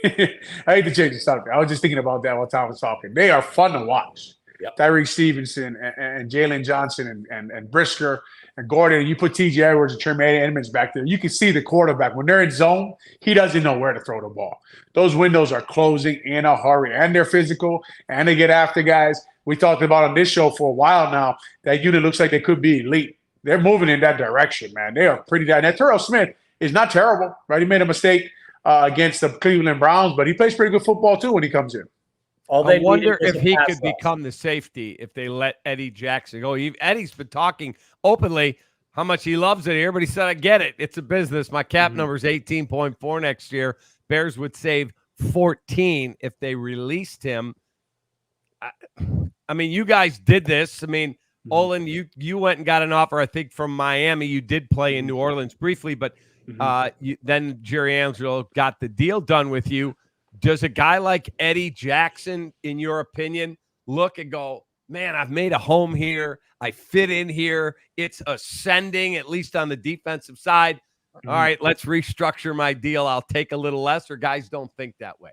I hate to change the subject. I was just thinking about that while Tom was talking. They are fun to watch. Yep. Tyreek Stevenson and Jalen Johnson and Brisker and Gordon. You put T.J. Edwards and Tremaine Edmonds back there. You can see the quarterback. When they're in zone, he doesn't know where to throw the ball. Those windows are closing in a hurry, and they're physical, and they get after guys. We talked about on this show for a while now, that unit looks like they could be elite. They're moving in that direction, man. They are pretty down. Now, Terrell Smith is not terrible, right? He made a mistake against the Cleveland Browns, but he plays pretty good football too when he comes in. I wonder if he could become the safety if they let Eddie Jackson go. Eddie's been talking openly how much he loves it here, but he said, I get it. It's a business. My cap number is 18.4 next year. Bears would save 14 if they released him. I mean, you guys did this. I mean, Olin, you went and got an offer, I think, from Miami. You did play in New Orleans briefly, but then Jerry Angelo got the deal done with you. Does a guy like Eddie Jackson, in your opinion, look and go, man, I've made a home here. I fit in here. It's ascending, at least on the defensive side. All right, let's restructure my deal. I'll take a little less, or guys don't think that way?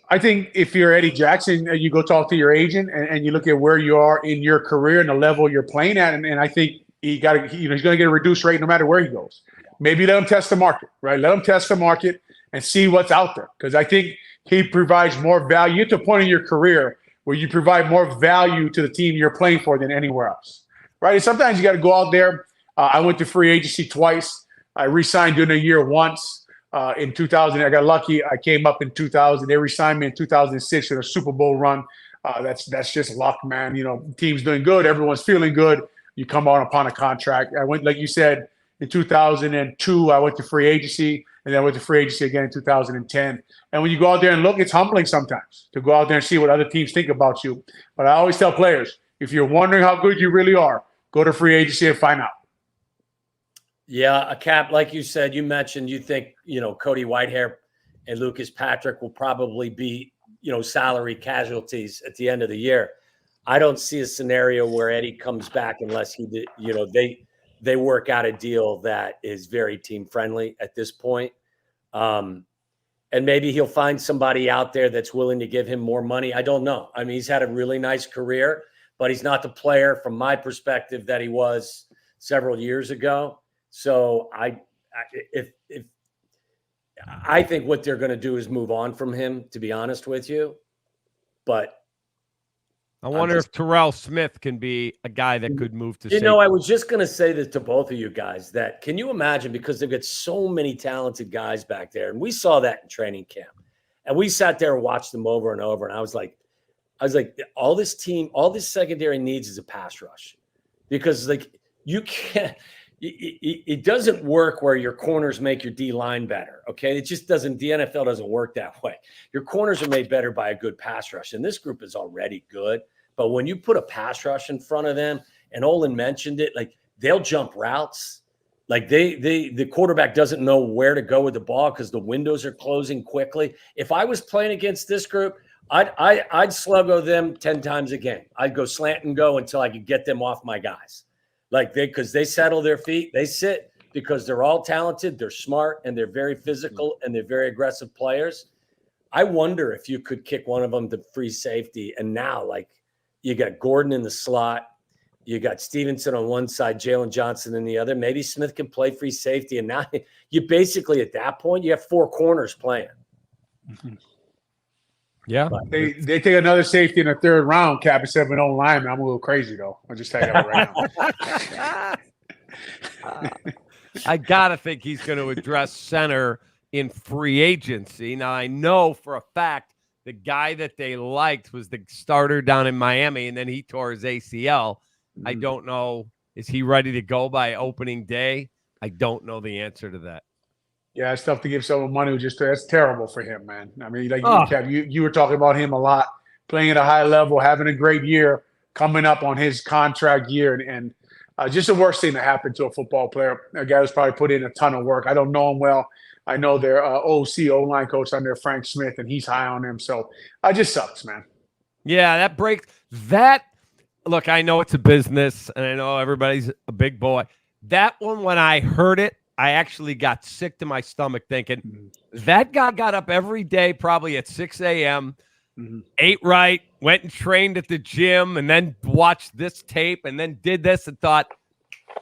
I think if you're Eddie Jackson, you go talk to your agent and you look at where you are in your career and the level you're playing at, and I think he's going to get a reduced rate no matter where he goes. Maybe let him test the market, right? Let him test the market and see what's out there, because I think he provides more value. You're at the point in your career where you provide more value to the team you're playing for than anywhere else, right? And sometimes you got to go out there. I went to free agency twice. I re-signed during the year once. In 2000, I got lucky. I came up in 2000. They re-signed me in 2006 in a Super Bowl run. That's just luck, man. You know, team's doing good. Everyone's feeling good. You come on upon a contract. I went, like you said, in 2002, I went to free agency, and then I went to free agency again in 2010. And when you go out there and look, it's humbling sometimes to go out there and see what other teams think about you. But I always tell players, if you're wondering how good you really are, go to free agency and find out. Yeah, a Cap, like you said, you mentioned you think, Cody Whitehair and Lucas Patrick will probably be, salary casualties at the end of the year. I don't see a scenario where Eddie comes back unless they work out a deal that is very team friendly at this point. And maybe he'll find somebody out there that's willing to give him more money. I don't know. I mean, he's had a really nice career, but he's not the player from my perspective that he was several years ago. So I think what they're going to do is move on from him, to be honest with you. But I wonder if Terrell Smith can be a guy that could move to safety. I was just going to say this to both of you guys, that can you imagine, because they've got so many talented guys back there, and we saw that in training camp, and we sat there and watched them over and over, and I was like, all this secondary needs is a pass rush, because you can't. It doesn't work where your corners make your D line better. Okay. It just doesn't. The NFL doesn't work that way. Your corners are made better by a good pass rush. And this group is already good. But when you put a pass rush in front of them, and Olin mentioned it, they'll jump routes. The quarterback doesn't know where to go with the ball because the windows are closing quickly. If I was playing against this group, I'd sluggo them 10 times a game. I'd go slant and go until I could get them off my guys. Because they settle their feet, they sit because they're all talented, they're smart, and they're very physical, and they're very aggressive players. I wonder if you could kick one of them to free safety. And now, you got Gordon in the slot, you got Stevenson on one side, Jalen Johnson in the other. Maybe Smith can play free safety. And now you basically, at that point, you have 4 corners playing. Mm-hmm. Yeah. They take another safety in the 3rd round, Cap, instead of an old lineman. I'm a little crazy, though. I'll just tell you that right now. I got to think he's going to address center in free agency. Now, I know for a fact the guy that they liked was the starter down in Miami, and then he tore his ACL. I don't know. Is he ready to go by opening day? I don't know the answer to that. Yeah, it's tough to give someone money. That's terrible for him, man. I mean, you were talking about him a lot, playing at a high level, having a great year, coming up on his contract year, and just the worst thing that happened to a football player. A guy who's probably put in a ton of work. I don't know him well. I know their O-line coach under Frank Smith, and he's high on him. So it just sucks, man. Yeah, that breaks that. Look, I know it's a business, and I know everybody's a big boy. That one, when I heard it, I actually got sick to my stomach thinking that guy got up every day probably at 6 a.m., ate right, went and trained at the gym, and then watched this tape and then did this and thought,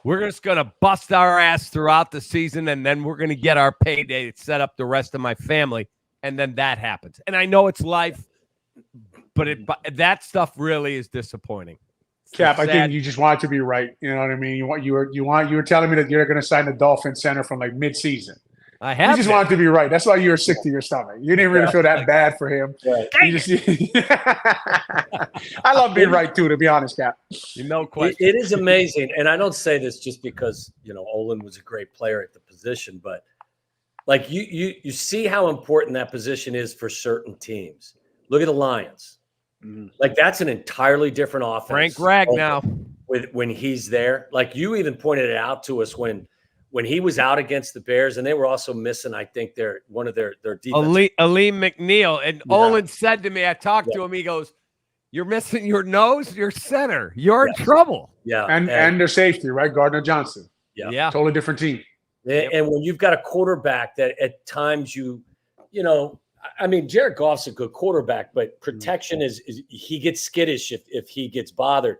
we're just going to bust our ass throughout the season, and then we're going to get our payday to set up the rest of my family. And then that happens. And I know it's life, but that stuff really is disappointing. Cap, I think you just want it to be right. You know what I mean? You were telling me that you're going to sign the Dolphins center from mid-season. I have. You just want it to be right. That's why you were sick to your stomach. You didn't really feel that bad for him. Right. I love being right too, to be honest, Cap. No question. It is amazing, and I don't say this just because Olin was a great player at the position, but you see how important that position is for certain teams. Look at the Lions. That's an entirely different offense. Frank Ragnow when he's there. You even pointed it out to us when he was out against the Bears, and they were also missing, I think, one of their defense. Aleem McNeil. And Olin said to me, I talked to him, he goes, "You're missing your nose, your center. You're in trouble." Yeah. And their safety, right? Gardner Johnson. Yeah. Totally different team. And when you've got a quarterback that at times Jared Goff's a good quarterback, but protection is he gets skittish if he gets bothered.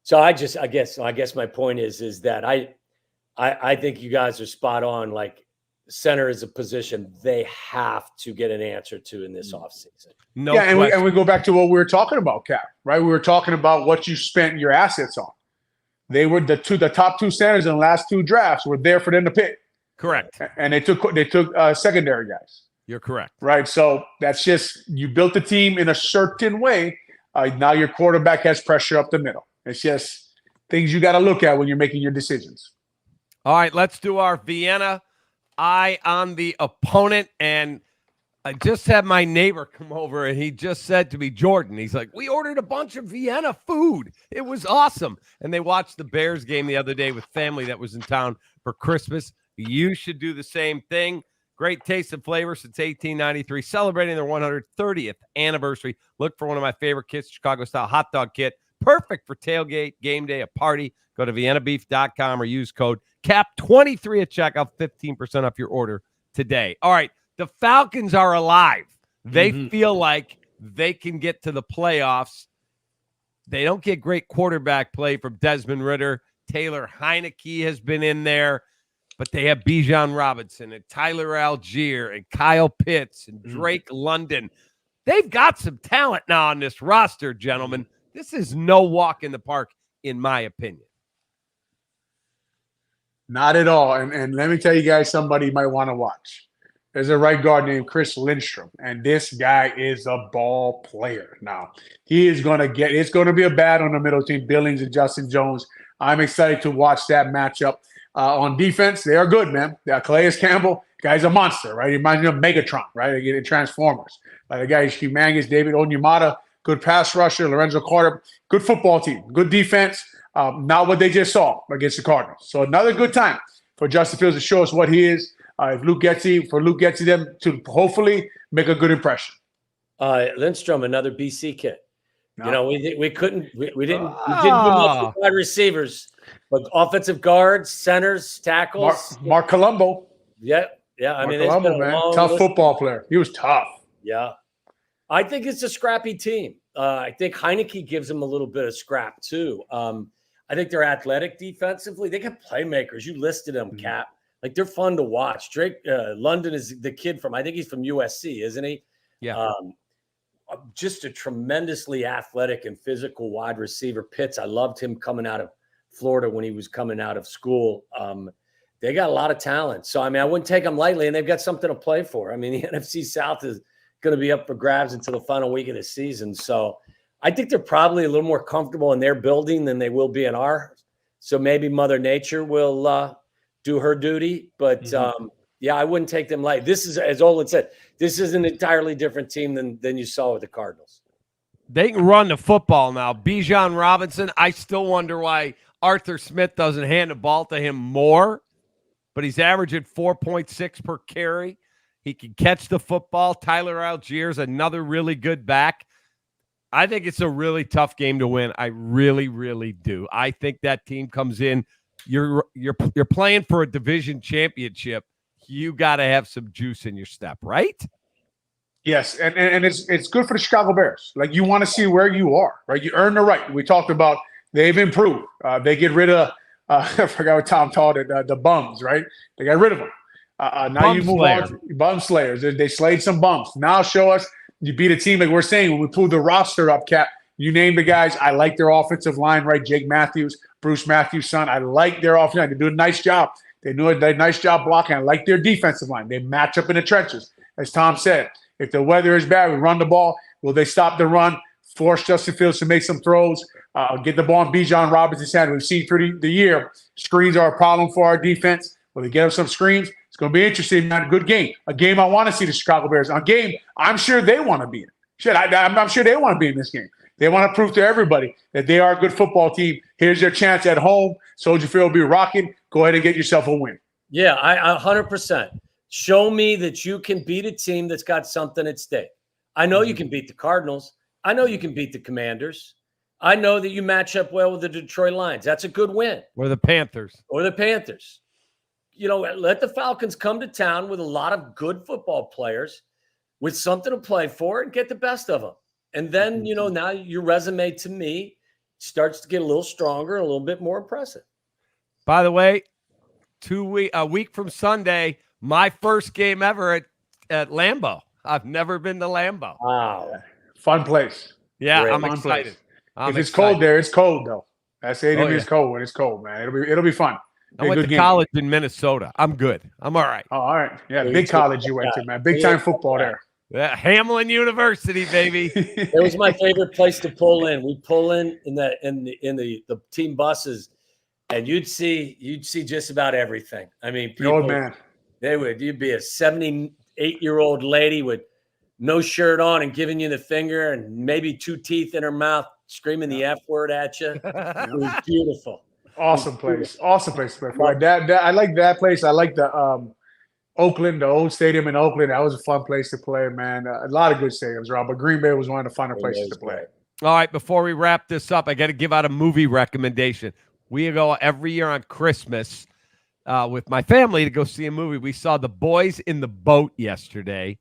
So I guess my point is that I think you guys are spot on. Center is a position they have to get an answer to in this offseason. No, yeah, and we go back to what we were talking about, Cap. Right? We were talking about what you spent your assets on. They were the top 2 centers in the last 2 drafts were there for them to pick. Correct. And they took secondary guys. You're correct. Right. So that's just you built the team in a certain way. Now your quarterback has pressure up the middle. It's just things you got to look at when you're making your decisions. All right, let's do our Vienna eye on the opponent. And I just had my neighbor come over, and he just said to me, Jordan, he's like, we ordered a bunch of Vienna food. It was awesome. And they watched the Bears game the other day with family that was in town for Christmas. You should do the same thing. Great taste and flavor since 1893, celebrating their 130th anniversary. Look for one of my favorite kits, Chicago-style hot dog kit. Perfect for tailgate, game day, a party. Go to viennabeef.com or use code CAP23 at checkout, 15% off your order today. All right, the Falcons are alive. They feel like they can get to the playoffs. They don't get great quarterback play from Desmond Ridder. Taylor Heineke has been in there. But they have Bijan Robinson and Tyler Algier and Kyle Pitts and Drake London. They've got some talent now on this roster, gentlemen. This is no walk in the park, in my opinion. Not at all. And let me tell you guys somebody you might want to watch. There's a right guard named Chris Lindstrom, and this guy is a ball player. Now, it's going to be a battle on the middle team, Billings and Justin Jones. I'm excited to watch that matchup. On defense, they are good, man. Calais Campbell, guy's a monster, right? He reminds me of Megatron, right? They get in Transformers. The guy is humongous. David Onyemata, good pass rusher. Lorenzo Carter, good football team, good defense. Not what they just saw against the Cardinals. So another good time for Justin Fields to show us what he is. If Luke Getsy, them to hopefully make a good impression. Lindstrom, another BC kid. No. You know, we didn't do much with wide receivers, but offensive guards, centers, tackles. Mark Colombo. Yeah. I Mark mean, Colombo, man, tough football player. He was tough. Yeah. I think it's a scrappy team. I think Heineke gives them a little bit of scrap too. I think they're athletic defensively. They got playmakers. You listed them, Cap. Like, they're fun to watch. Drake London is the kid I think he's from USC, isn't he? Yeah. Just a tremendously athletic and physical wide receiver. Pitts, I loved him coming out of Florida when he was coming out of school. They got a lot of talent. So, I mean, I wouldn't take them lightly, and they've got something to play for. I mean, the NFC South is going to be up for grabs until the final week of the season. So I think they're probably a little more comfortable in their building than they will be in ours. So maybe Mother Nature will do her duty. But, yeah, I wouldn't take them light. This is, as Olin said, this is an entirely different team than you saw with the Cardinals. They can run the football now. Bijan Robinson, I still wonder why Arthur Smith doesn't hand the ball to him more, but he's averaging 4.6 per carry. He can catch the football. Tyler Algiers, another really good back. I think it's a really tough game to win. I really, really do. I think that team comes in. You're playing for a division championship. You got to have some juice in your step, right? Yes, and it's good for the Chicago Bears. Like, you want to see where you are, right? You earn the right. We talked about they've improved. They get rid of I forgot what Tom called it, the bums, right? They got rid of them. Now you move on. Bum slayers. They slayed some bumps. Now show us you beat a team like we're saying when we pulled the roster up, Cap. You name the guys. I like their offensive line, right? Jake Matthews, Bruce Matthews' son. I like their offensive line. They do a nice job. They do a nice job blocking. I like their defensive line. They match up in the trenches. As Tom said, if the weather is bad, we run the ball. Will they stop the run? Force Justin Fields to make some throws. Get the ball in Bijan Robinson's hand. We've seen through the year, screens are a problem for our defense. Will they get up some screens? It's going to be interesting. Not a good game. A game I want to see the Chicago Bears. A game I'm sure they want to be in. I'm sure they want to be in this game. They want to prove to everybody that they are a good football team. Here's your chance at home. Soldier Field will be rocking. Go ahead and get yourself a win. Yeah, I 100%. Show me that you can beat a team that's got something at stake. I know you can beat the Cardinals. I know you can beat the Commanders. I know that you match up well with the Detroit Lions. That's a good win. Or the Panthers. You know, let the Falcons come to town with a lot of good football players with something to play for and get the best of them. And then, you know, now your resume to me starts to get a little stronger and a little bit more impressive. By the way, a week from Sunday, my first game ever at Lambeau. I've never been to Lambeau. Wow. Fun place. Yeah, Great. I'm excited. If it's cold there, it's cold though. That stadium is cold when it's cold, man. It'll be fun. I went to college in Minnesota. I'm good. I'm all right. Oh, all right. Yeah, big college you went to, man. Big time football there. Yeah, Hamlin University, baby. It was my favorite place to pull in. We pull in the team buses, and you'd see just about everything. I mean, people, old man. You'd be a 78-year-old lady with no shirt on and giving you the finger and maybe 2 teeth in her mouth, screaming the F word at you. It was beautiful. Awesome place. Awesome place to play for. I like that place. I like the Oakland, the old stadium in Oakland. That was a fun place to play, man. A lot of good stadiums, Rob. But Green Bay was one of the funner places to play. All right, before we wrap this up, I got to give out a movie recommendation. We go every year on Christmas with my family to go see a movie. We saw The Boys in the Boat yesterday.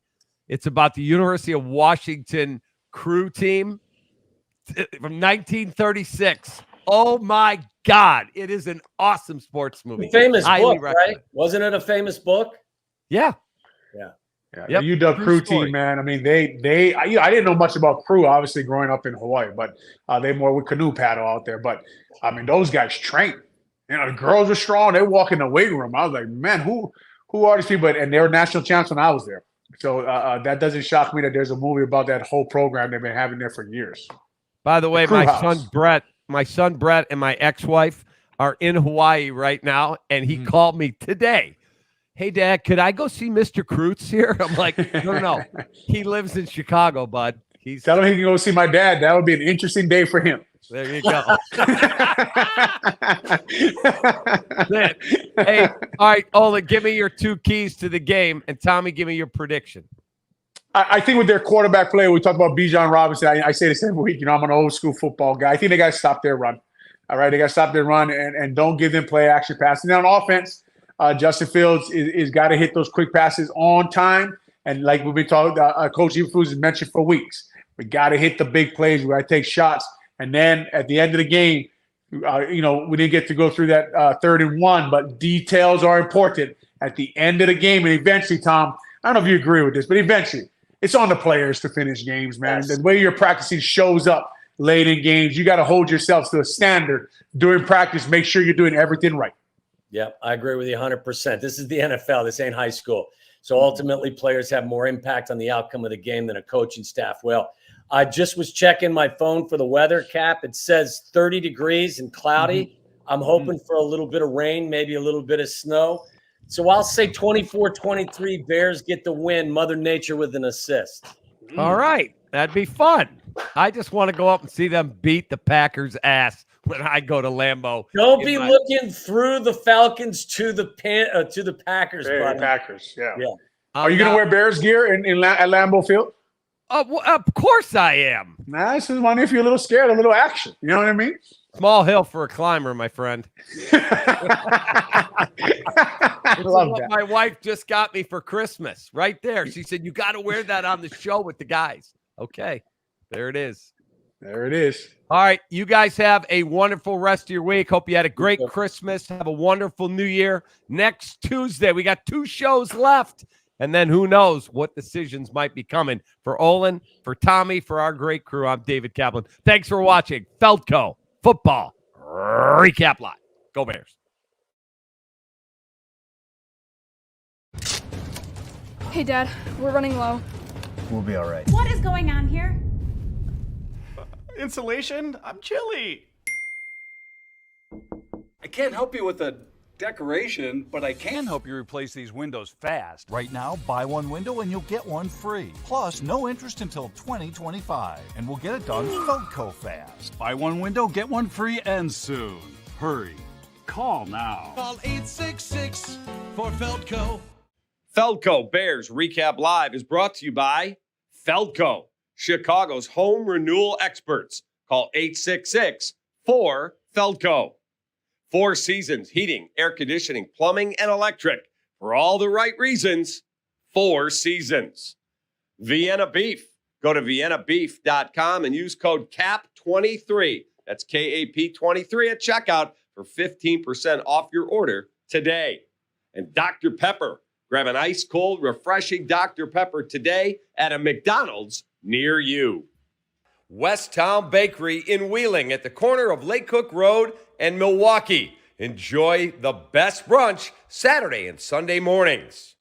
It's about the University of Washington crew team from 1936. Oh, my God. It is an awesome sports movie. Famous book, right? Wasn't it a famous book? Yeah. Yep. The UW crew team, man. I mean, I didn't know much about crew, obviously, growing up in Hawaii, but they more with canoe paddle out there. But, I mean, those guys train. You know, the girls are strong. They walk in the weight room. I was like, man, who are these people? And they were national champs when I was there. So that doesn't shock me that there's a movie about that whole program they've been having there for years. By the way, my son Brett and my ex-wife are in Hawaii right now, and he called me today. Hey, Dad, could I go see Mr. Kreutz here? I'm like, no. He lives in Chicago, bud. Tell him he can go see my dad. That would be an interesting day for him. There you go. Hey, all right, Olin, give me your 2 keys to the game, and Tommy, give me your prediction. I think with their quarterback play, we talked about Bijan Robinson. I say this every week. I'm an old school football guy. I think they got to stop their run. All right, they got to stop their run and don't give them play action passes. Now on offense, Justin Fields is got to hit those quick passes on time. And like we've been talking, Coach Eberflus has mentioned for weeks, we got to hit the big plays. We got to take shots. And then at the end of the game, we didn't get to go through that 3rd and 1, but details are important at the end of the game. And eventually, Tom, I don't know if you agree with this, but eventually it's on the players to finish games, man. Yes. The way you're practicing shows up late in games. You got to hold yourselves to a standard during practice. Make sure you're doing everything right. Yeah, I agree with you 100%. This is the NFL. This ain't high school. So ultimately, players have more impact on the outcome of the game than a coaching staff will. I just was checking my phone for the weather, Cap. It says 30 degrees and cloudy. I'm hoping for a little bit of rain, maybe a little bit of snow. So I'll say 24-23, Bears get the win, Mother Nature with an assist. All right. That'd be fun. I just want to go up and see them beat the Packers' ass when I go to Lambeau. Don't be looking through the Falcons to the Packers, Hey, buddy. Packers, yeah. Yeah. Are you going to wear Bears gear at Lambeau Field? Of course I am. Nah, this is wondering if you're a little scared, a little action. You know what I mean? Small hill for a climber, my friend. I love What that. my wife just got me for Christmas right there. She said, you got to wear that on the show with the guys. Okay, there it is. There it is. All right, you guys have a wonderful rest of your week. Hope you had a great Christmas. Have a wonderful New Year. Next Tuesday, we got 2 shows left. And then who knows what decisions might be coming for Olin, for Tommy, for our great crew. I'm David Kaplan. Thanks for watching Feldco Football Recap Live. Go Bears. Hey, Dad, we're running low. We'll be all right. What is going on here? Insulation? I'm chilly. I can't help you with a decoration, but I Can help you replace these windows fast. Right now, buy one window and you'll get one free. Plus, no interest until 2025. And we'll get it done Feldco fast. Buy one window, get one free, and soon. Hurry. Call now. Call 866 for Feldco. Feldco Bears Recap Live is brought to you by Feldco, Chicago's home renewal experts. Call 866-4-FELDCO. 4 Seasons Heating, Air Conditioning, Plumbing, and Electric. For all the right reasons, 4 Seasons. Vienna Beef. Go to viennabeef.com and use code CAP23. That's KAP23 at checkout for 15% off your order today. And Dr. Pepper. Grab an ice-cold, refreshing Dr. Pepper today at a McDonald's near you. Westtown Bakery in Wheeling at the corner of Lake Cook Road and Milwaukee. Enjoy the best brunch Saturday and Sunday mornings.